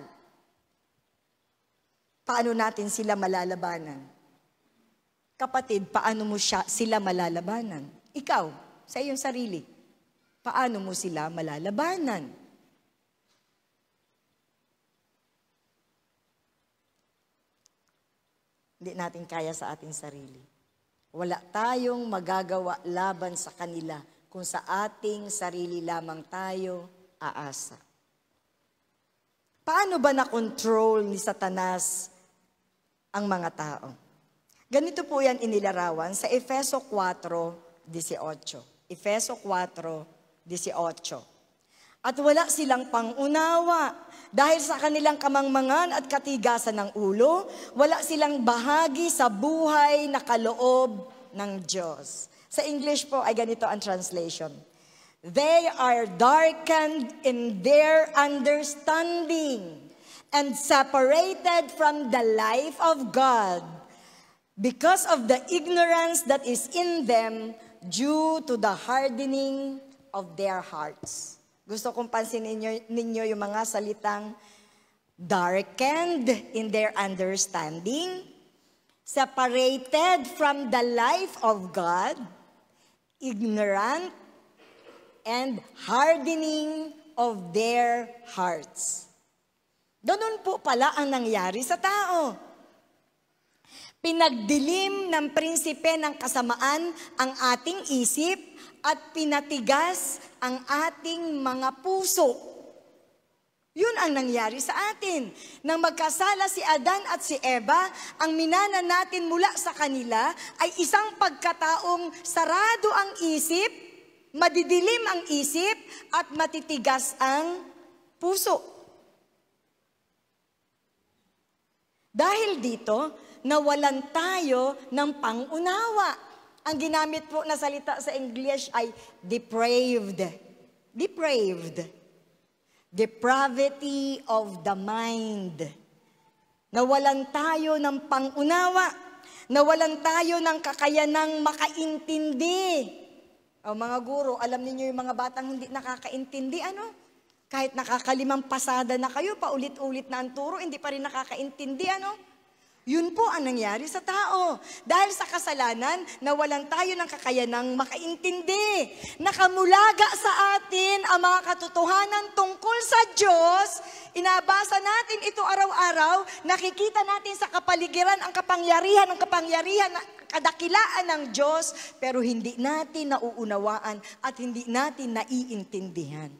Paano natin sila malalabanan? Kapatid, paano mo sila malalabanan? Ikaw, sa iyong sarili. Paano mo sila malalabanan? Hindi natin kaya sa ating sarili. Wala tayong magagawa laban sa kanila kung sa ating sarili lamang tayo aasa. Paano ba na-control ni Satanas ang mga tao? Ganito po yan inilarawan sa Efeso 4:18. Efeso 4:18. At wala silang pangunawa dahil sa kanilang kamangmangan at katigasan ng ulo, wala silang bahagi sa buhay na kaloob ng Diyos. Sa English po ay ganito ang translation. They are darkened in their understanding and separated from the life of God because of the ignorance that is in them due to the hardening of their hearts. Gusto kong pansinin ninyo yung mga salitang darkened in their understanding, separated from the life of God, ignorant, and hardening of their hearts. Ganun po pala ang nangyari sa tao. Pinagdilim ng prinsipe ng kasamaan ang ating isip at pinatigas ang ating mga puso. Yun ang nangyari sa atin. Nang magkasala si Adan at si Eva, ang minana natin mula sa kanila ay isang pagkataong sarado ang isip, madidilim ang isip, at matitigas ang puso. Dahil dito, nawalan tayo ng pangunawa. Ang ginamit po na salita sa English ay depraved. Depraved. Depravity of the mind. Nawalan tayo ng pangunawa. Nawalan tayo ng kakayanang makaintindi. O mga guro, alam niyo yung mga batang hindi nakakaintindi, ano? Kahit nakakalimang pasada na kayo, paulit-ulit na ang turo, hindi pa rin nakakaintindi, ano? Yun po ang nangyari sa tao. Dahil sa kasalanan, nawalan tayo ng kakayanang makaintindi. Nakamulaga sa atin ang mga katotohanan tungkol sa Diyos. Inabasa natin ito araw-araw. Nakikita natin sa kapaligiran ang kapangyarihan, kadakilaan ng Diyos. Pero hindi natin nauunawaan at hindi natin naiintindihan.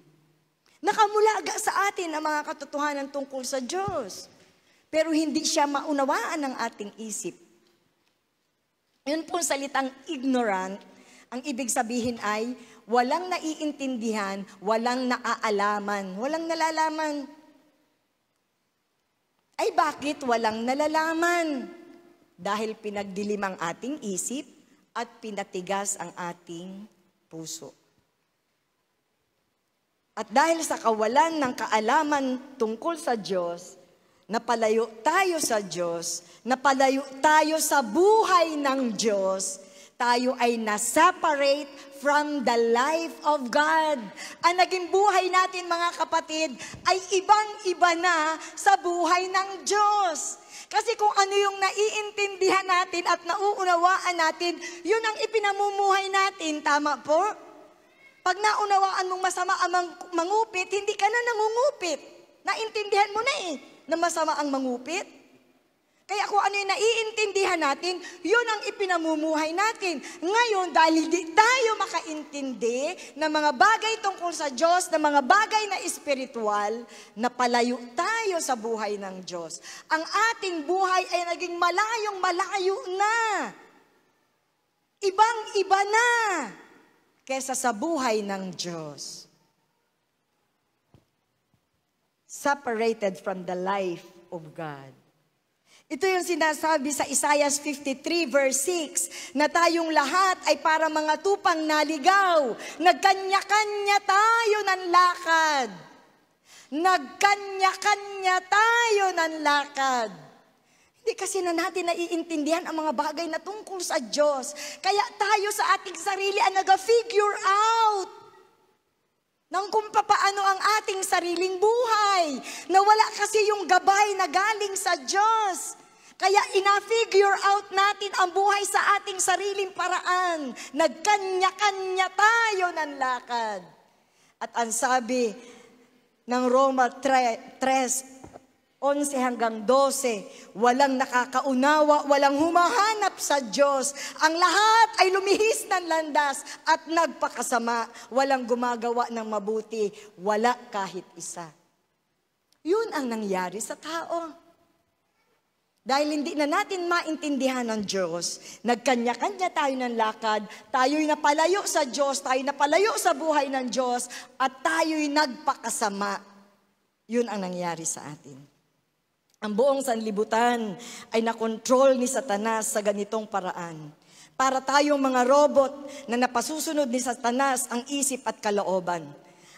Nakamulaga sa atin ang mga katotohanan tungkol sa Diyos. Pero hindi siya maunawaan ng ating isip. Yun pong salitang ignorant, ang ibig sabihin ay walang naiintindihan, walang naaalaman, walang nalalaman. Ay bakit walang nalalaman? Dahil pinagdilim ang ating isip at pinatigas ang ating puso. At dahil sa kawalan ng kaalaman tungkol sa Diyos, napalayo tayo sa Diyos, napalayo tayo sa buhay ng Diyos, tayo ay na-separate from the life of God. Ang naging buhay natin, mga kapatid, ay ibang-iba na sa buhay ng Diyos. Kasi kung ano yung naiintindihan natin at nauunawaan natin, yun ang ipinamumuhay natin. Tama po? Pag naunawaan mong masama ang mangupit, hindi ka na nangungupit. Naintindihan mo na na masama ang mangupit. Kaya kung ano yung naiintindihan natin, yun ang ipinamumuhay natin. Ngayon, dahil di tayo makaintindi ng mga bagay tungkol sa Diyos, ng mga bagay na espiritual, napalayo tayo sa buhay ng Diyos. Ang ating buhay ay naging malayong-malayo na. Ibang-iba na kesa sa buhay ng Diyos. Separated from the life of God. Ito yung sinasabi sa Isaiah 53 verse 6, na tayong lahat ay para mga tupang naligaw. Nagkanya-kanya tayo ng lakad. Nagkanya-kanya tayo ng lakad. Hindi kasi na natin naiintindihan ang mga bagay na tungkol sa Diyos. Kaya tayo sa ating sarili ang nag-figure out ng kung paano ang ating sariling buhay. Nawala kasi yung gabay na galing sa Diyos. Kaya ina-figure out natin ang buhay sa ating sariling paraan. Nagkanya-kanya tayo ng lakad. At ang sabi ng Roma 3:11 hanggang 12, walang nakakaunawa, walang humahanap sa Diyos. Ang lahat ay lumihis ng landas at nagpakasama. Walang gumagawa ng mabuti, wala kahit isa. Yun ang nangyari sa tao. Dahil hindi na natin maintindihan ng Diyos, nagkanya-kanya tayo ng lakad, tayo'y napalayo sa Diyos, tayo'y napalayo sa buhay ng Diyos, at tayo'y nagpakasama. Yun ang nangyari sa atin. Ang buong sanlibutan ay nakontrol ni Satanas sa ganitong paraan. Para tayong mga robot na napasusunod ni Satanas ang isip at kalooban.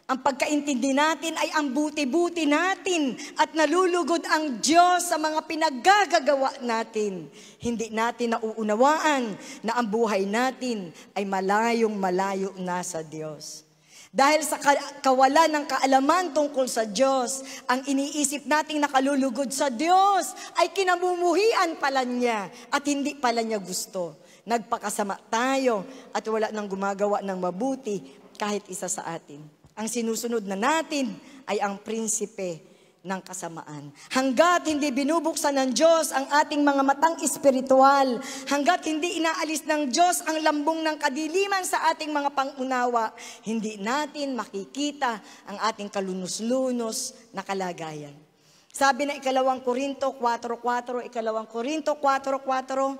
Ang pagkaintindi natin ay ang buti-buti natin at nalulugod ang Diyos sa mga pinaggagawa natin. Hindi natin nauunawaan na ang buhay natin ay malayong malayo na sa Diyos. Dahil sa kawalan ng kaalaman tungkol sa Diyos, ang iniisip nating nakalulugod sa Diyos ay kinamumuhian pala niya at hindi pala niya gusto. Nagpakasama tayo at wala nang gumagawa ng mabuti kahit isa sa atin. Ang sinusunod na natin ay ang prinsipe ng kasamaan. Hanggat hindi binubuksan ng Diyos ang ating mga matang espiritual, hanggat hindi inaalis ng Diyos ang lambong ng kadiliman sa ating mga pangunawa, hindi natin makikita ang ating kalunos-lunos na kalagayan. Sabi na ikalawang Korinto 4:4, ikalawang Korinto 4:4,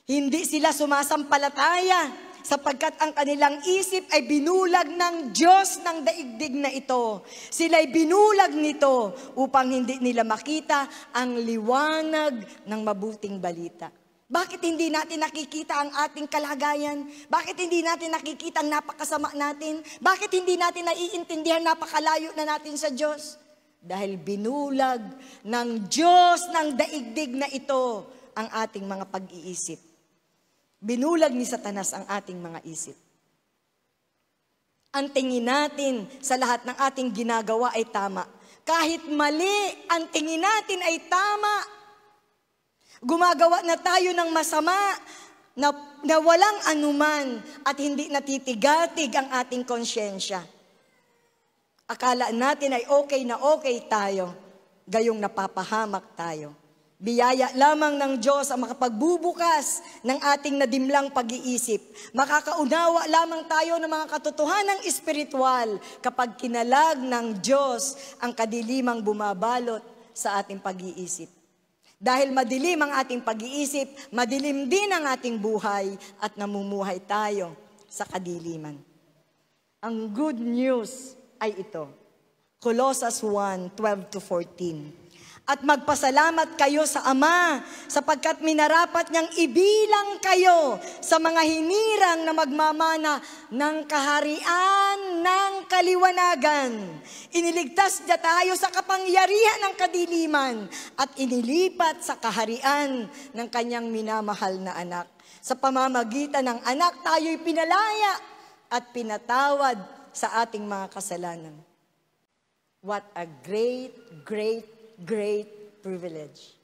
hindi sila sumasampalataya sapagkat ang kanilang isip ay binulag ng Diyos ng daigdig na ito. Sila'y binulag nito upang hindi nila makita ang liwanag ng mabuting balita. Bakit hindi natin nakikita ang ating kalagayan? Bakit hindi natin nakikita ang napakasama natin? Bakit hindi natin naiintindihan napakalayo na natin sa Diyos? Dahil binulag ng Diyos ng daigdig na ito ang ating mga pag-iisip. Binulag ni Satanas ang ating mga isip. Ang tingin natin sa lahat ng ating ginagawa ay tama. Kahit mali, ang tingin natin ay tama. Gumagawa na tayo ng masama na walang anuman at hindi natitigatig ang ating konsyensya. Akala natin ay okay na okay tayo, gayong napapahamak tayo. Biyaya lamang ng Diyos ang makapagbubukas ng ating nadimlang pag-iisip. Makakaunawa lamang tayo ng mga katotohanang espiritual kapag kinalag ng Diyos ang kadilimang bumabalot sa ating pag-iisip. Dahil madilim ang ating pag-iisip, madilim din ang ating buhay at namumuhay tayo sa kadiliman. Ang good news ay ito. Colossus 1:12-14. At magpasalamat kayo sa Ama sapagkat minarapat niyang ibilang kayo sa mga hinirang na magmamana ng kaharian ng kaliwanagan. Iniligtas niya tayo sa kapangyarihan ng kadiliman at inilipat sa kaharian ng kanyang minamahal na anak. Sa pamamagitan ng anak tayo'y pinalaya at pinatawad sa ating mga kasalanan. What a great privilege.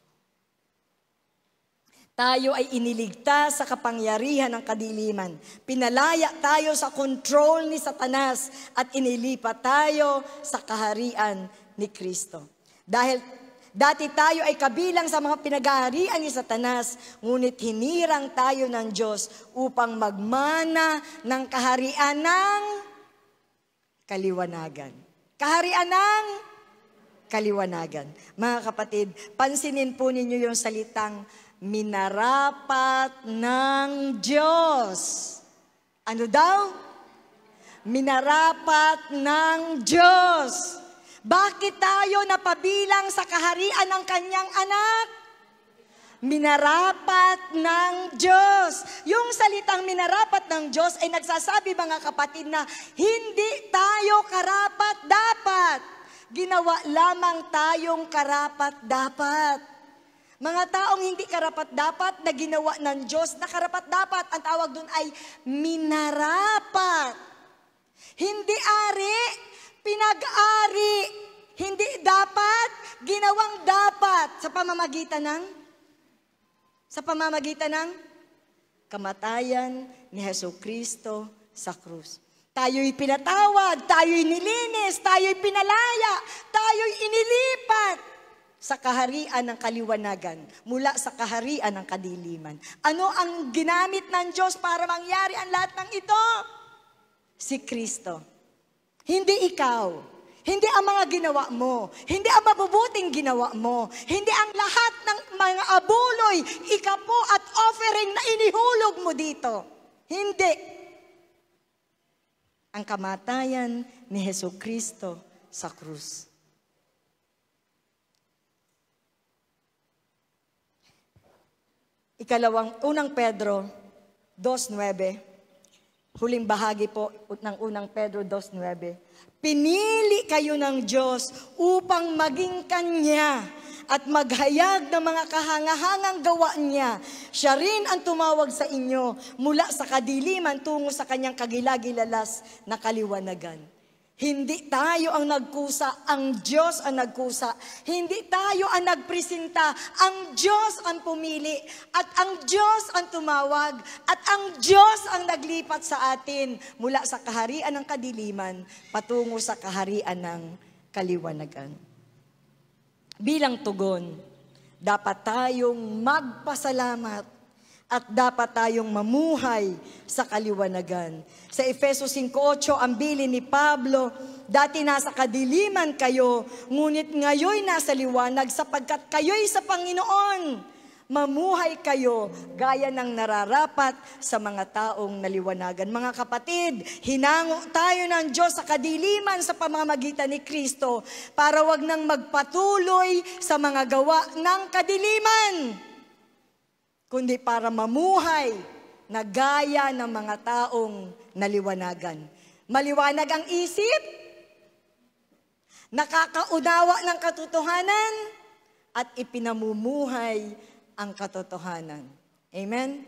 Tayo ay iniligtas sa kapangyarihan ng kadiliman. Pinalaya tayo sa control ni Satanas at inilipat tayo sa kaharian ni Kristo. Dahil dati tayo ay kabilang sa mga pinag-aharian ni Satanas, ngunit hinirang tayo ng Diyos upang magmana ng kaharian ng kaliwanagan. Kaharian ng kaliwanagan. Mga kapatid, pansinin po ninyo yung salitang minarapat ng Diyos. Ano daw? Minarapat ng Diyos. Bakit tayo napabilang sa kaharian ng kanyang anak? Minarapat ng Diyos. Yung salitang minarapat ng Diyos ay nagsasabi mga kapatid na hindi tayo karapat-dapat. Ginawa lamang tayong karapat-dapat. Mga taong hindi karapat-dapat na ginawa ng Diyos na karapat-dapat, ang tawag doon ay minarapat. Hindi ari, pinag-ari. Hindi dapat, ginawang dapat sa pamamagitan ng kamatayan ni Jesucristo sa krus. Tayo'y pinatawad, tayo'y nilinis, tayo'y pinalaya, tayo'y inilipat sa kaharian ng kaliwanagan, mula sa kaharian ng kadiliman. Ano ang ginamit ng Diyos para mangyari ang lahat ng ito? Si Kristo. Hindi ikaw, Hindi ang mga ginawa mo. Hindi ang mabubuting ginawa mo. Hindi ang lahat ng mga abuloy, ikapo at offering na inihulog mo dito. Hindi. Ang kamatayan ni Hesukristo sa krus. Unang Pedro 2:9. Huling bahagi po ng unang Pedro 2:9. Pinili kayo ng Diyos upang maging Kanya at maghayag ng mga kahangahangang gawa niya. Siya rin ang tumawag sa inyo mula sa kadiliman tungo sa Kanyang kagilagilalas na kaliwanagan. Hindi tayo ang nagkusa, ang Diyos ang nagkusa. Hindi tayo ang nagpresenta, ang Diyos ang pumili. At ang Diyos ang tumawag. At ang Diyos ang naglipat sa atin mula sa kaharian ng kadiliman patungo sa kaharian ng kaliwanagan. Bilang tugon, dapat tayong magpasalamat at dapat tayong mamuhay sa kaliwanagan. Sa Efeso 5:8, ang bilin ni Pablo, dati nasa kadiliman kayo, ngunit ngayon nasa liwanag sapagkat kayo'y sa Panginoon. Mamuhay kayo gaya ng nararapat sa mga taong naliwanagan. Mga kapatid, hinango tayo ng Diyos sa kadiliman sa pamamagitan ni Kristo para wag nang magpatuloy sa mga gawa ng kadiliman, kundi para mamuhay na gaya ng mga taong naliwanagan. Maliwanag ang isip, nakakaunawa ng katotohanan, at ipinamumuhay ang katotohanan. Amen?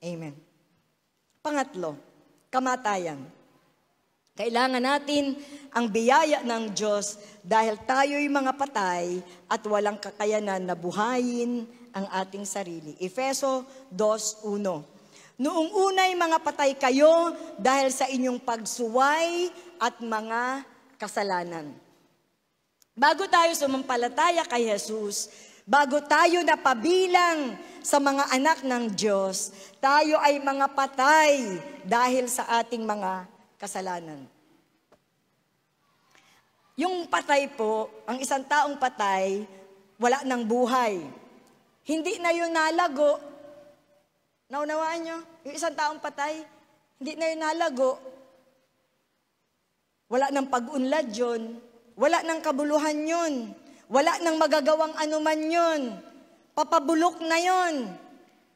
Amen. Pangatlo, kamatayan. Kailangan natin ang biyaya ng Diyos dahil tayo'y mga patay at walang kakayanan na buhayin ang ating sarili. Efeso 2:1. Noong unay mga patay kayo dahil sa inyong pagsuway at mga kasalanan. Bago tayo sumampalataya kay Jesus, bago tayo napabilang sa mga anak ng Diyos, tayo ay mga patay dahil sa ating mga kasalanan. Yung patay po, ang isang taong patay, wala ng buhay. Hindi na yun nalago. Naunawaan nyo? Yung isang taong patay, hindi na yun nalago. Wala ng pag-unlad yun. Wala ng kabuluhan yun. Wala ng magagawang anuman yun. Papabulok na yun.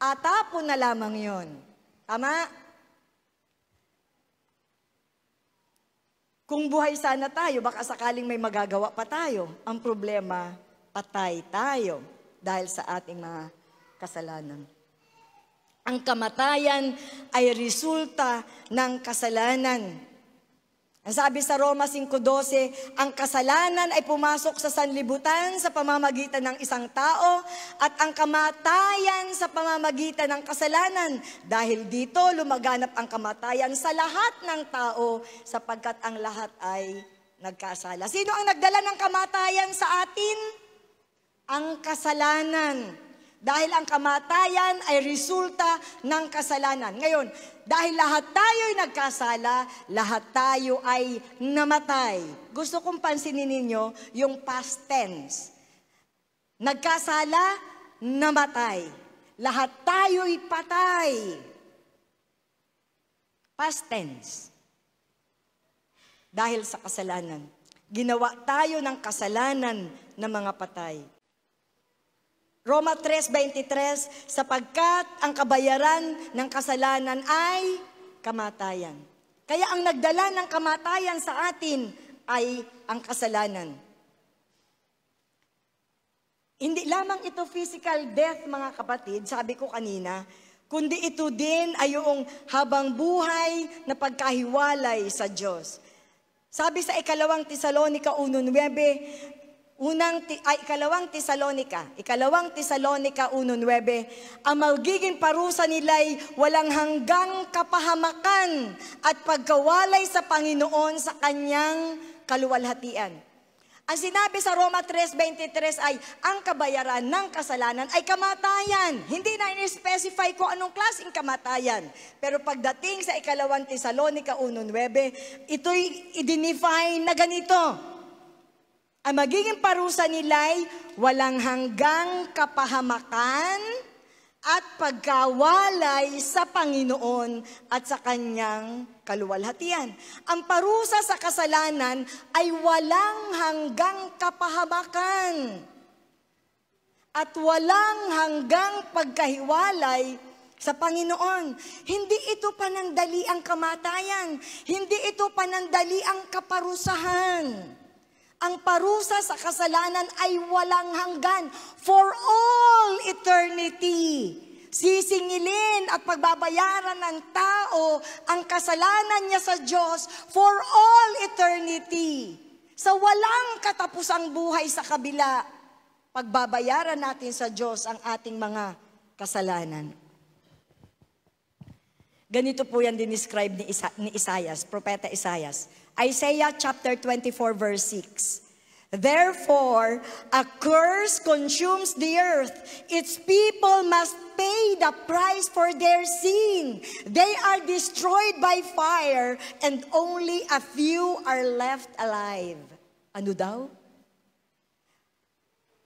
Atapon na lamang yun. Tama? Kung buhay sana tayo, baka sakaling may magagawa pa tayo. Ang problema, patay tayo dahil sa ating mga kasalanan. Ang kamatayan ay resulta ng kasalanan. Ang sabi sa Roma 5:12, ang kasalanan ay pumasok sa sanlibutan sa pamamagitan ng isang tao at ang kamatayan sa pamamagitan ng kasalanan. Dahil dito lumaganap ang kamatayan sa lahat ng tao sapagkat ang lahat ay nagkasala. Sino ang nagdala ng kamatayan sa atin? Ang kasalanan. Dahil ang kamatayan ay resulta ng kasalanan. Ngayon, dahil lahat tayo ay nagkasala, lahat tayo ay namatay. Gusto kong pansinin ninyo yung past tense. Nagkasala, namatay. Lahat tayo ay patay. Past tense. Dahil sa kasalanan. Ginawa tayo ng kasalanan ng mga patay. Roma 3:23, sapagkat ang kabayaran ng kasalanan ay kamatayan. Kaya ang nagdala ng kamatayan sa atin ay ang kasalanan. Hindi lamang ito physical death, mga kapatid, sabi ko kanina, kundi ito din ay yung habang buhay na pagkahiwalay sa Diyos. Sabi sa ikalawang Tesalonica 1:9, ikalawang Tesalonica 1:9, ang magiging parusa nila'y walang hanggang kapahamakan at pagkawalay sa Panginoon sa kanyang kaluwalhatian. Ang sinabi sa Roma 3:23 ay, ang kabayaran ng kasalanan ay kamatayan. Hindi na in-specify kung anong klaseng kamatayan. Pero pagdating sa 2 Tesalonica 1:9, ito'y i-define na ganito. Ang magiging parusa nila'y walang hanggang kapahamakan at pagkawalay sa Panginoon at sa Kanyang kaluwalhatian. Ang parusa sa kasalanan ay walang hanggang kapahamakan at walang hanggang pagkahiwalay sa Panginoon. Hindi ito panandali ang kamatayan. Hindi ito panandali ang kaparusahan. Ang parusa sa kasalanan ay walang hanggan for all eternity. Sisingilin at pagbabayaran ng tao ang kasalanan niya sa Diyos for all eternity. Sa walang katapusang buhay sa kabila, pagbabayaran natin sa Diyos ang ating mga kasalanan. Ganito po yan dinescribe ni Isaias, Propeta Isaias. Isaiah chapter 24 verse 6. Therefore, a curse consumes the earth. Its people must pay the price for their sin. They are destroyed by fire and only a few are left alive. Ano daw?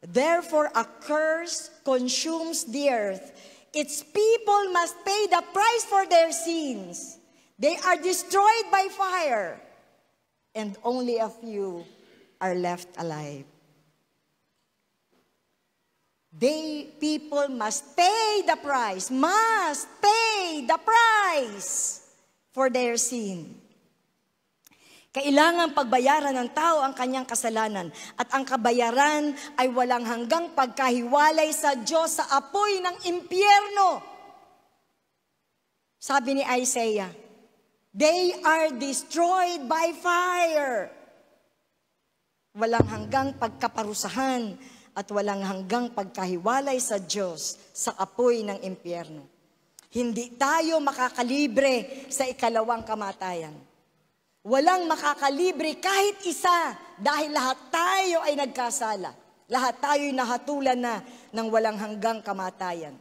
Therefore, a curse consumes the earth. Its people must pay the price for their sins. They are destroyed by fire, and only a few are left alive. People must pay the price for their sin. Kailangan pagbayaran ng tao ang kanyang kasalanan at ang kabayaran ay walang hanggang pagkahiwalay sa Diyos sa apoy ng impyerno. Sabi ni Isaiah, they are destroyed by fire. Walang hanggang pagkaparusahan at walang hanggang pagkahiwalay sa Diyos sa apoy ng impyerno. Hindi tayo makakalibre sa ikalawang kamatayan. Walang makakalibre kahit isa dahil lahat tayo ay nagkasala. Lahat tayo ay nahatulan na ng walang hanggang kamatayan.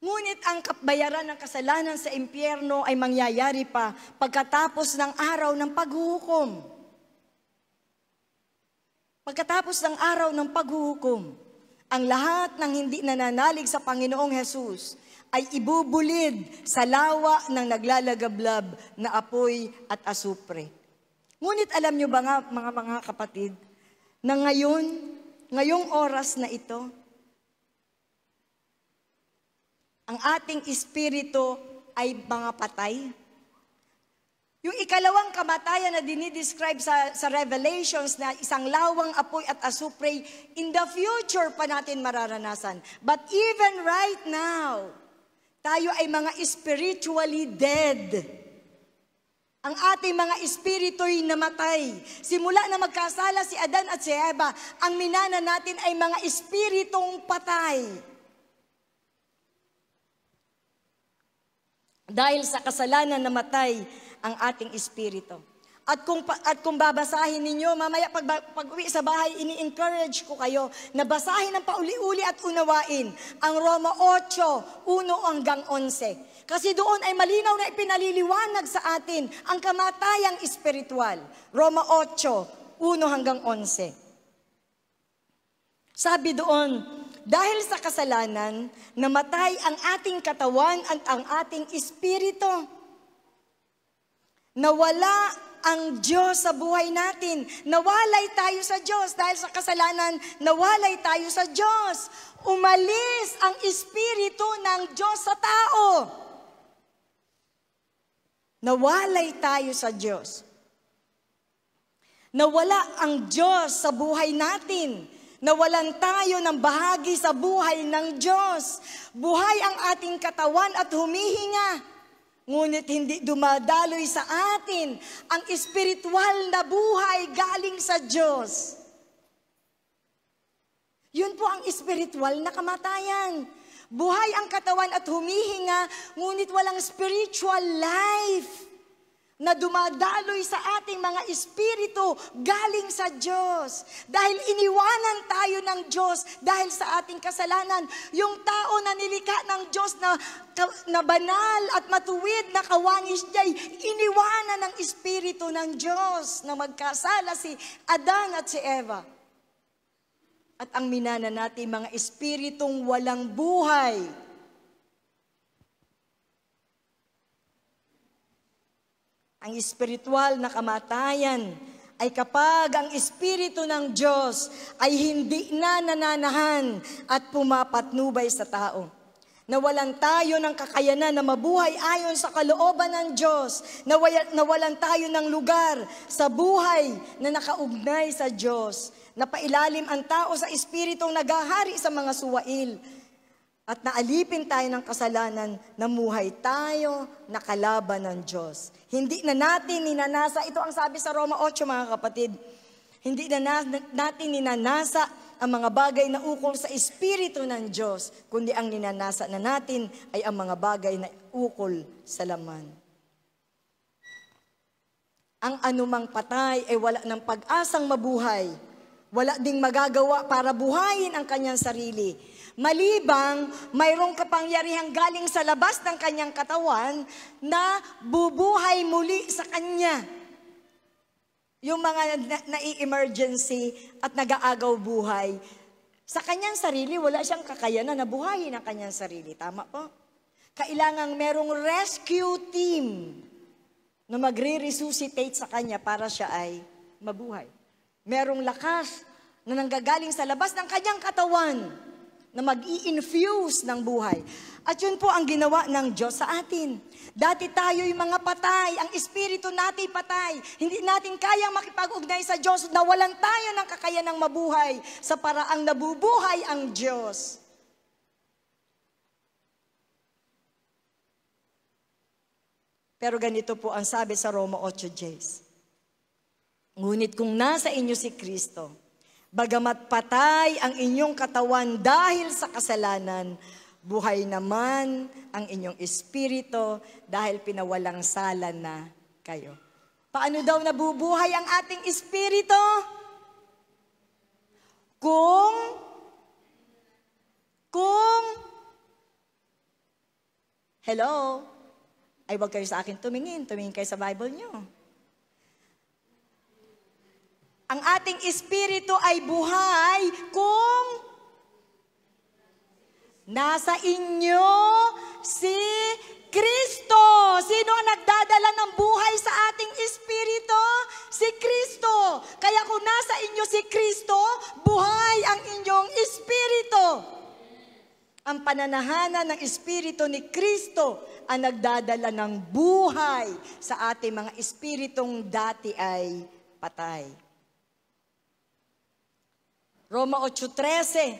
Ngunit ang kabayaran ng kasalanan sa impyerno ay mangyayari pa pagkatapos ng araw ng paghuhukom. Pagkatapos ng araw ng paghuhukom, ang lahat ng hindi nananalig sa Panginoong Hesus ay ibubulid sa lawa ng naglalagablab na apoy at asupre. Ngunit alam nyo ba nga, mga kapatid, na ngayong oras na ito, ang ating espiritu ay mga patay. Yung ikalawang kamatayan na dinidescribe sa Revelations na isang lawang apoy at asupre, in the future pa natin mararanasan. But even right now, tayo ay mga spiritually dead. Ang ating mga espiritu'y namatay. Simula na magkasala si Adan at si Eva, ang minana natin ay mga espiritong patay. Dahil sa kasalanan namatay ang ating espiritu. At kung babasahin ninyo, mamaya pag-uwi sa bahay, ini-encourage ko kayo na basahin ng pauli-uli at unawain ang Roma 8, 1 hanggang 11. Kasi doon ay malinaw na ipinaliliwanag sa atin ang kamatayang espiritual. Roma 8, 1 hanggang 11. Sabi doon, dahil sa kasalanan, namatay ang ating katawan at ang ating espiritu. Nawala ang Diyos sa buhay natin. Nawalay tayo sa Diyos. Dahil sa kasalanan, nawalay tayo sa Diyos. Umalis ang espiritu ng Diyos sa tao. Nawalay tayo sa Diyos. Nawala ang Diyos sa buhay natin. Nawalan tayo ng bahagi sa buhay ng Diyos. Buhay ang ating katawan at humihinga. Ngunit hindi dumadaloy sa atin ang espiritual na buhay galing sa Diyos. Yun po ang espiritual na kamatayan. Buhay ang katawan at humihinga, ngunit walang spiritual life. na dumadaloy sa ating mga espiritu galing sa Diyos. Dahil iniwanan tayo ng Diyos dahil sa ating kasalanan. Yung tao na nilikha ng Diyos na banal at matuwid na kawangis niya'y iniwanan ng espiritu ng Diyos na magkasala si Adan at si Eva. At ang minana natin mga espiritong walang buhay. Ang espiritual na kamatayan ay kapag ang Espiritu ng Diyos ay hindi na nananahan at pumapatnubay sa tao. Nawalan tayo ng kakayanan na mabuhay ayon sa kalooban ng Diyos. Nawalan tayo ng lugar sa buhay na nakaugnay sa Diyos. Napailalim ang tao sa espiritong naghahari sa mga suwail. At naalipin tayo ng kasalanan, namuhay tayo na kalaban ng Diyos. Hindi na natin ninanasa, ito ang sabi sa Roma 8 mga kapatid, hindi na natin ninanasa ang mga bagay na ukol sa Espiritu ng Diyos, kundi ang ninanasa na natin ay ang mga bagay na ukol sa laman. Ang anumang patay ay wala ng pag-asang mabuhay, wala ding magagawa para buhayin ang kanyang sarili. Malibang mayroong kapangyarihang galing sa labas ng kanyang katawan na bubuhay muli sa kanya. Yung mga nai-emergency at nag-aagaw buhay, sa kanyang sarili, wala siyang kakayanan na buhayin ang kanyang sarili. Tama po? Kailangang merong rescue team na magre-resuscitate sa kanya para siya ay mabuhay. Merong lakas na nanggagaling sa labas ng kanyang katawan na mag-i-infuse ng buhay. At yun po ang ginawa ng Diyos sa atin. Dati tayo'y mga patay, ang espiritu natin patay. Hindi natin kayang makipag-ugnay sa Diyos, nawalan tayo ng kakayanang mabuhay sa paraang nabubuhay ang Diyos. Pero ganito po ang sabi sa Roma 8:10. Ngunit kung nasa inyo si Kristo, bagamat patay ang inyong katawan dahil sa kasalanan, buhay naman ang inyong espiritu dahil pinawalang sala na kayo. Paano daw nabubuhay ang ating espiritu? Kung hello? Ay, wag kayo sa akin tumingin kayo sa Bible nyo. Ang ating espiritu ay buhay kung nasa inyo si Kristo. Sino ang nagdadala ng buhay sa ating espiritu? Si Kristo. Kaya kung nasa inyo si Kristo, buhay ang inyong espiritu. Ang pananahanan ng espiritu ni Kristo ang nagdadala ng buhay sa ating mga espiritong dati ay patay. Roma 8:13.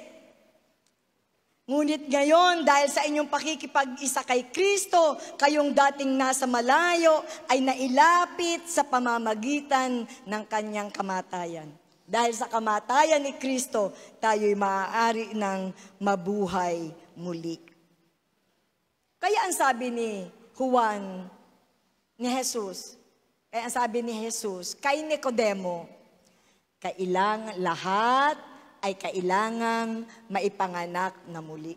Ngunit ngayon, dahil sa inyong pakikipag-isa kay Kristo, kayong dating nasa malayo ay nailapit sa pamamagitan ng kanyang kamatayan. Dahil sa kamatayan ni Kristo, tayo'y maaari ng mabuhay muli. Kaya ang sabi ni Juan, ni Jesus, kaya ang sabi ni Jesus kay Nicodemo, lahat ay kailangang maipanganak na muli.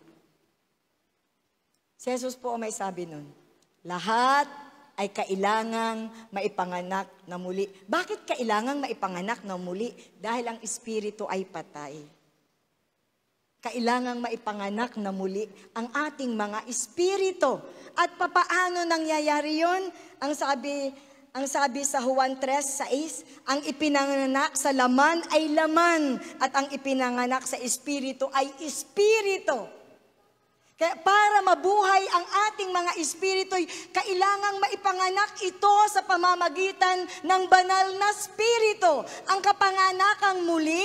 Si Jesus po may sabi nun, lahat ay kailangang maipanganak na muli. Bakit kailangang maipanganak na muli? Dahil ang espiritu ay patay. Kailangang maipanganak na muli ang ating mga espiritu. At papaano nangyayari yun? Ang sabi sa Juan 3:6, ang ipinanganak sa laman ay laman, at ang ipinanganak sa espiritu ay espiritu. Kaya para mabuhay ang ating mga espiritu, kailangang maipanganak ito sa pamamagitan ng banal na espiritu. Ang kapanganakang muli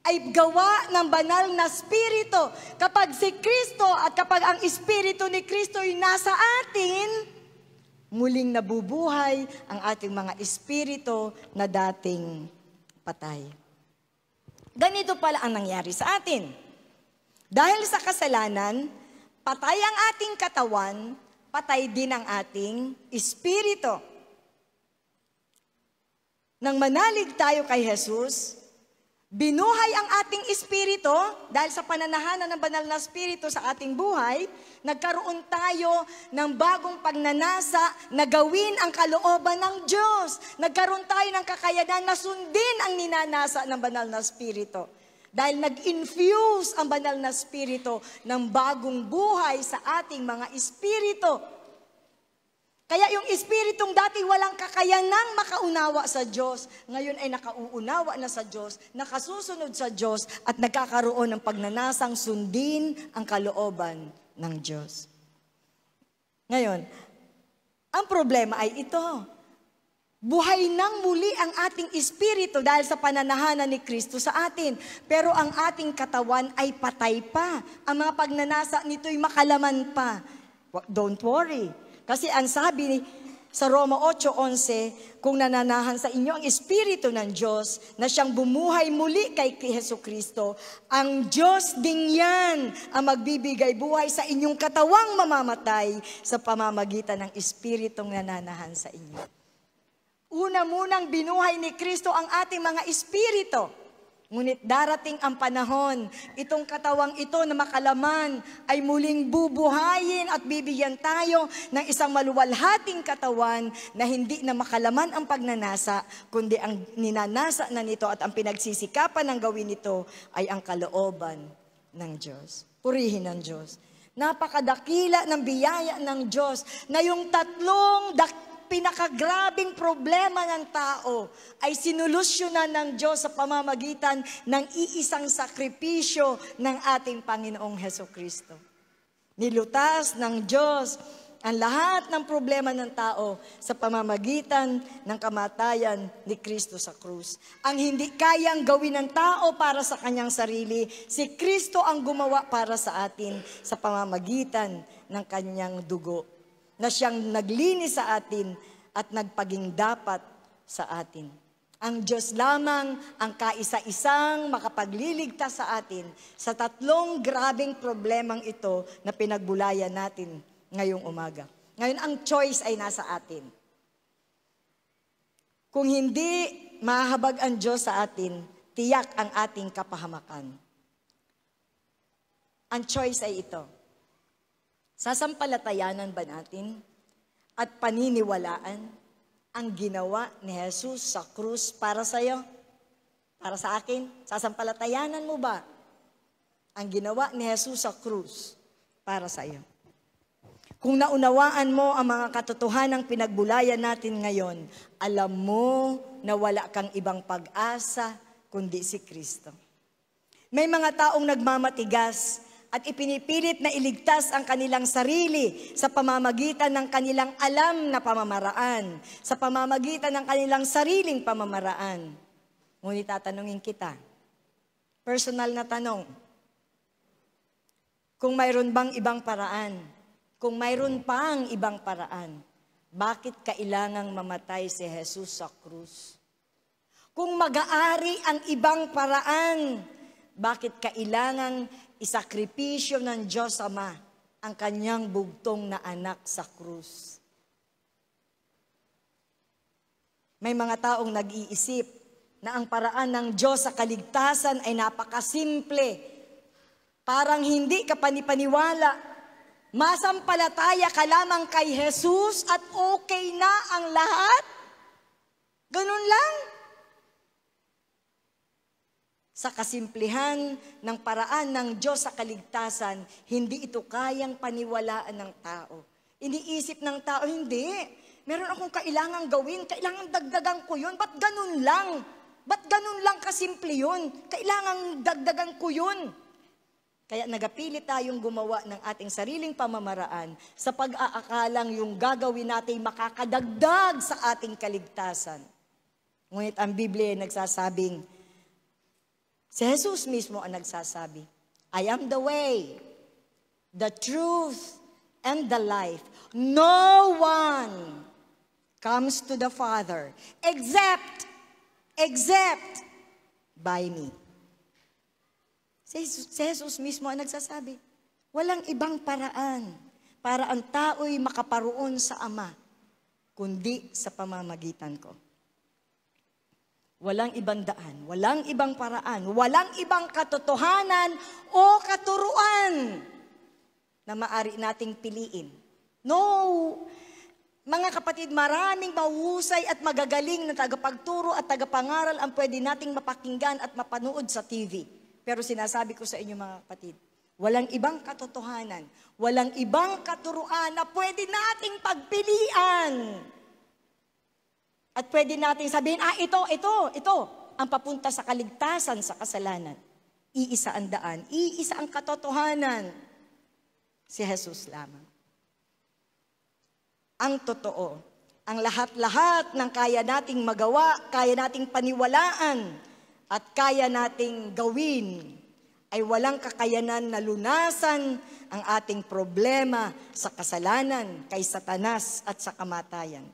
ay gawa ng banal na espiritu. Kapag si Kristo at kapag ang espiritu ni Kristo ay nasa atin, muling nabubuhay ang ating mga espiritu na dating patay. Ganito pala ang nangyari sa atin. Dahil sa kasalanan, patay ang ating katawan, patay din ang ating espiritu. nang manalig tayo kay Jesus, binuhay ang ating espiritu dahil sa pananahanan ng banal na espiritu sa ating buhay, nagkaroon tayo ng bagong pagnanasa na gawin ang kalooban ng Diyos. Nagkaroon tayo ng kakayanan na sundin ang ninanasa ng banal na espiritu. Dahil nag-infuse ang banal na espiritu ng bagong buhay sa ating mga espiritu. Kaya yung espiritong dati walang kakayanang makaunawa sa Diyos, ngayon ay nakauunawa na sa Diyos, nakasusunod sa Diyos, at nagkakaroon ng pagnanasang sundin ang kalooban ng Diyos. Ngayon, ang problema ay ito. Buhay nang muli ang ating espiritu dahil sa pananahanan ni Kristo sa atin. Pero ang ating katawan ay patay pa. Ang mga pagnanasa nito'y makalaman pa. Don't worry. Kasi ang sabi sa Roma 8:11, kung nananahan sa inyo ang Espiritu ng Diyos na siyang bumuhay muli kay Jesucristo, ang Diyos din yan ang magbibigay buhay sa inyong katawang mamamatay sa pamamagitan ng Espiritong nananahan sa inyo. Una munang binuhay ni Kristo ang ating mga espiritu. Ngunit darating ang panahon, itong katawang ito na makalaman ay muling bubuhayin at bibigyan tayo ng isang maluwalhating katawan na hindi na makalaman ang pagnanasa, kundi ang ninanasa na nito at ang pinagsisikapan ng gawin nito ay ang kalooban ng Diyos. Purihin ng Diyos. Napakadakila ng biyaya ng Diyos na yung tatlong pinakagrabing problema ng tao ay sinolusyonan ng Diyos sa pamamagitan ng iisang sakripisyo ng ating Panginoong Hesukristo. Nilutas ng Diyos ang lahat ng problema ng tao sa pamamagitan ng kamatayan ni Kristo sa krus. Ang hindi kayang gawin ng tao para sa kanyang sarili, si Kristo ang gumawa para sa atin sa pamamagitan ng kanyang dugo, na siyang naglinis sa atin at nagpaging dapat sa atin. Ang Diyos lamang ang kaisa-isang makapagliligtas sa atin sa tatlong grabeng problemang ito na pinagbulayan natin ngayong umaga. Ngayon, ang choice ay nasa atin. Kung hindi mahahabag ang Diyos sa atin, tiyak ang ating kapahamakan. Ang choice ay ito. Sasampalatayanan ba natin at paniniwalaan ang ginawa ni Jesus sa krus para sa iyo? Para sa akin? Sasampalatayanan mo ba ang ginawa ni Jesus sa krus para sa iyo? Kung naunawaan mo ang mga katotohanang pinagbulayan natin ngayon, alam mo na wala kang ibang pag-asa kundi si Kristo. May mga taong nagmamatigas at ipinipilit na iligtas ang kanilang sarili sa pamamagitan ng kanilang alam na pamamaraan, sa pamamagitan ng kanilang sariling pamamaraan. Ngunit tatanungin kita, personal na tanong, kung mayroon bang ibang paraan, kung mayroon pang ibang paraan, bakit kailangang mamatay si Jesus sa krus? Kung mag-aari ang ibang paraan, bakit kailangang isakripisyo ng Diyos Ama ang kanyang bugtong na anak sa krus? May mga taong nag-iisip na ang paraan ng Diyos sa kaligtasan ay napakasimple. Parang hindi ka panipaniwala. Masampalataya ka lamang kay Jesus at okay na ang lahat? Ganun lang? Sa kasimplihan ng paraan ng Diyos sa kaligtasan, hindi ito kayang paniwalaan ng tao. Iniisip ng tao, hindi. Meron akong kailangang gawin, kailangang dagdagan ko yun. Ba't ganun lang? Ba't ganun lang kasimple yun? Kailangang dagdagan ko yun. Kaya nagapilit tayong gumawa ng ating sariling pamamaraan sa pag-aakalang yung gagawin natin makakadagdag sa ating kaligtasan. Ngunit ang Biblia ay nagsasabing, si Jesus mismo ang nagsasabi, I am the way, the truth, and the life. No one comes to the Father except by me. Si Jesus mismo ang nagsasabi, walang ibang paraan para ang tao'y makaparoon sa Ama, kundi sa pamamagitan ko. Walang ibang daan, walang ibang paraan, walang ibang katotohanan o katuruan na maaari nating piliin. No! Mga kapatid, maraming mahusay at magagaling na tagapagturo at tagapangaral ang pwede nating mapakinggan at mapanood sa TV. Pero sinasabi ko sa inyo mga kapatid, walang ibang katotohanan, walang ibang katuruan na pwede nating pagpilian. At pwede natin sabihin, ito, ang papunta sa kaligtasan sa kasalanan. Iisa ang daan, iisa ang katotohanan. Si Jesus lamang. Ang totoo, ang lahat-lahat ng kaya nating magawa, kaya nating paniwalaan, at kaya nating gawin, ay walang kakayanan na lunasan ang ating problema sa kasalanan, kay Satanas at sa kamatayan.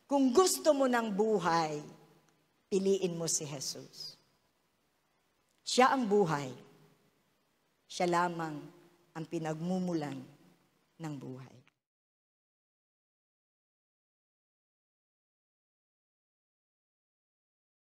Kung gusto mo ng buhay, piliin mo si Jesus. Siya ang buhay. Siya lamang ang pinagmumulan ng buhay.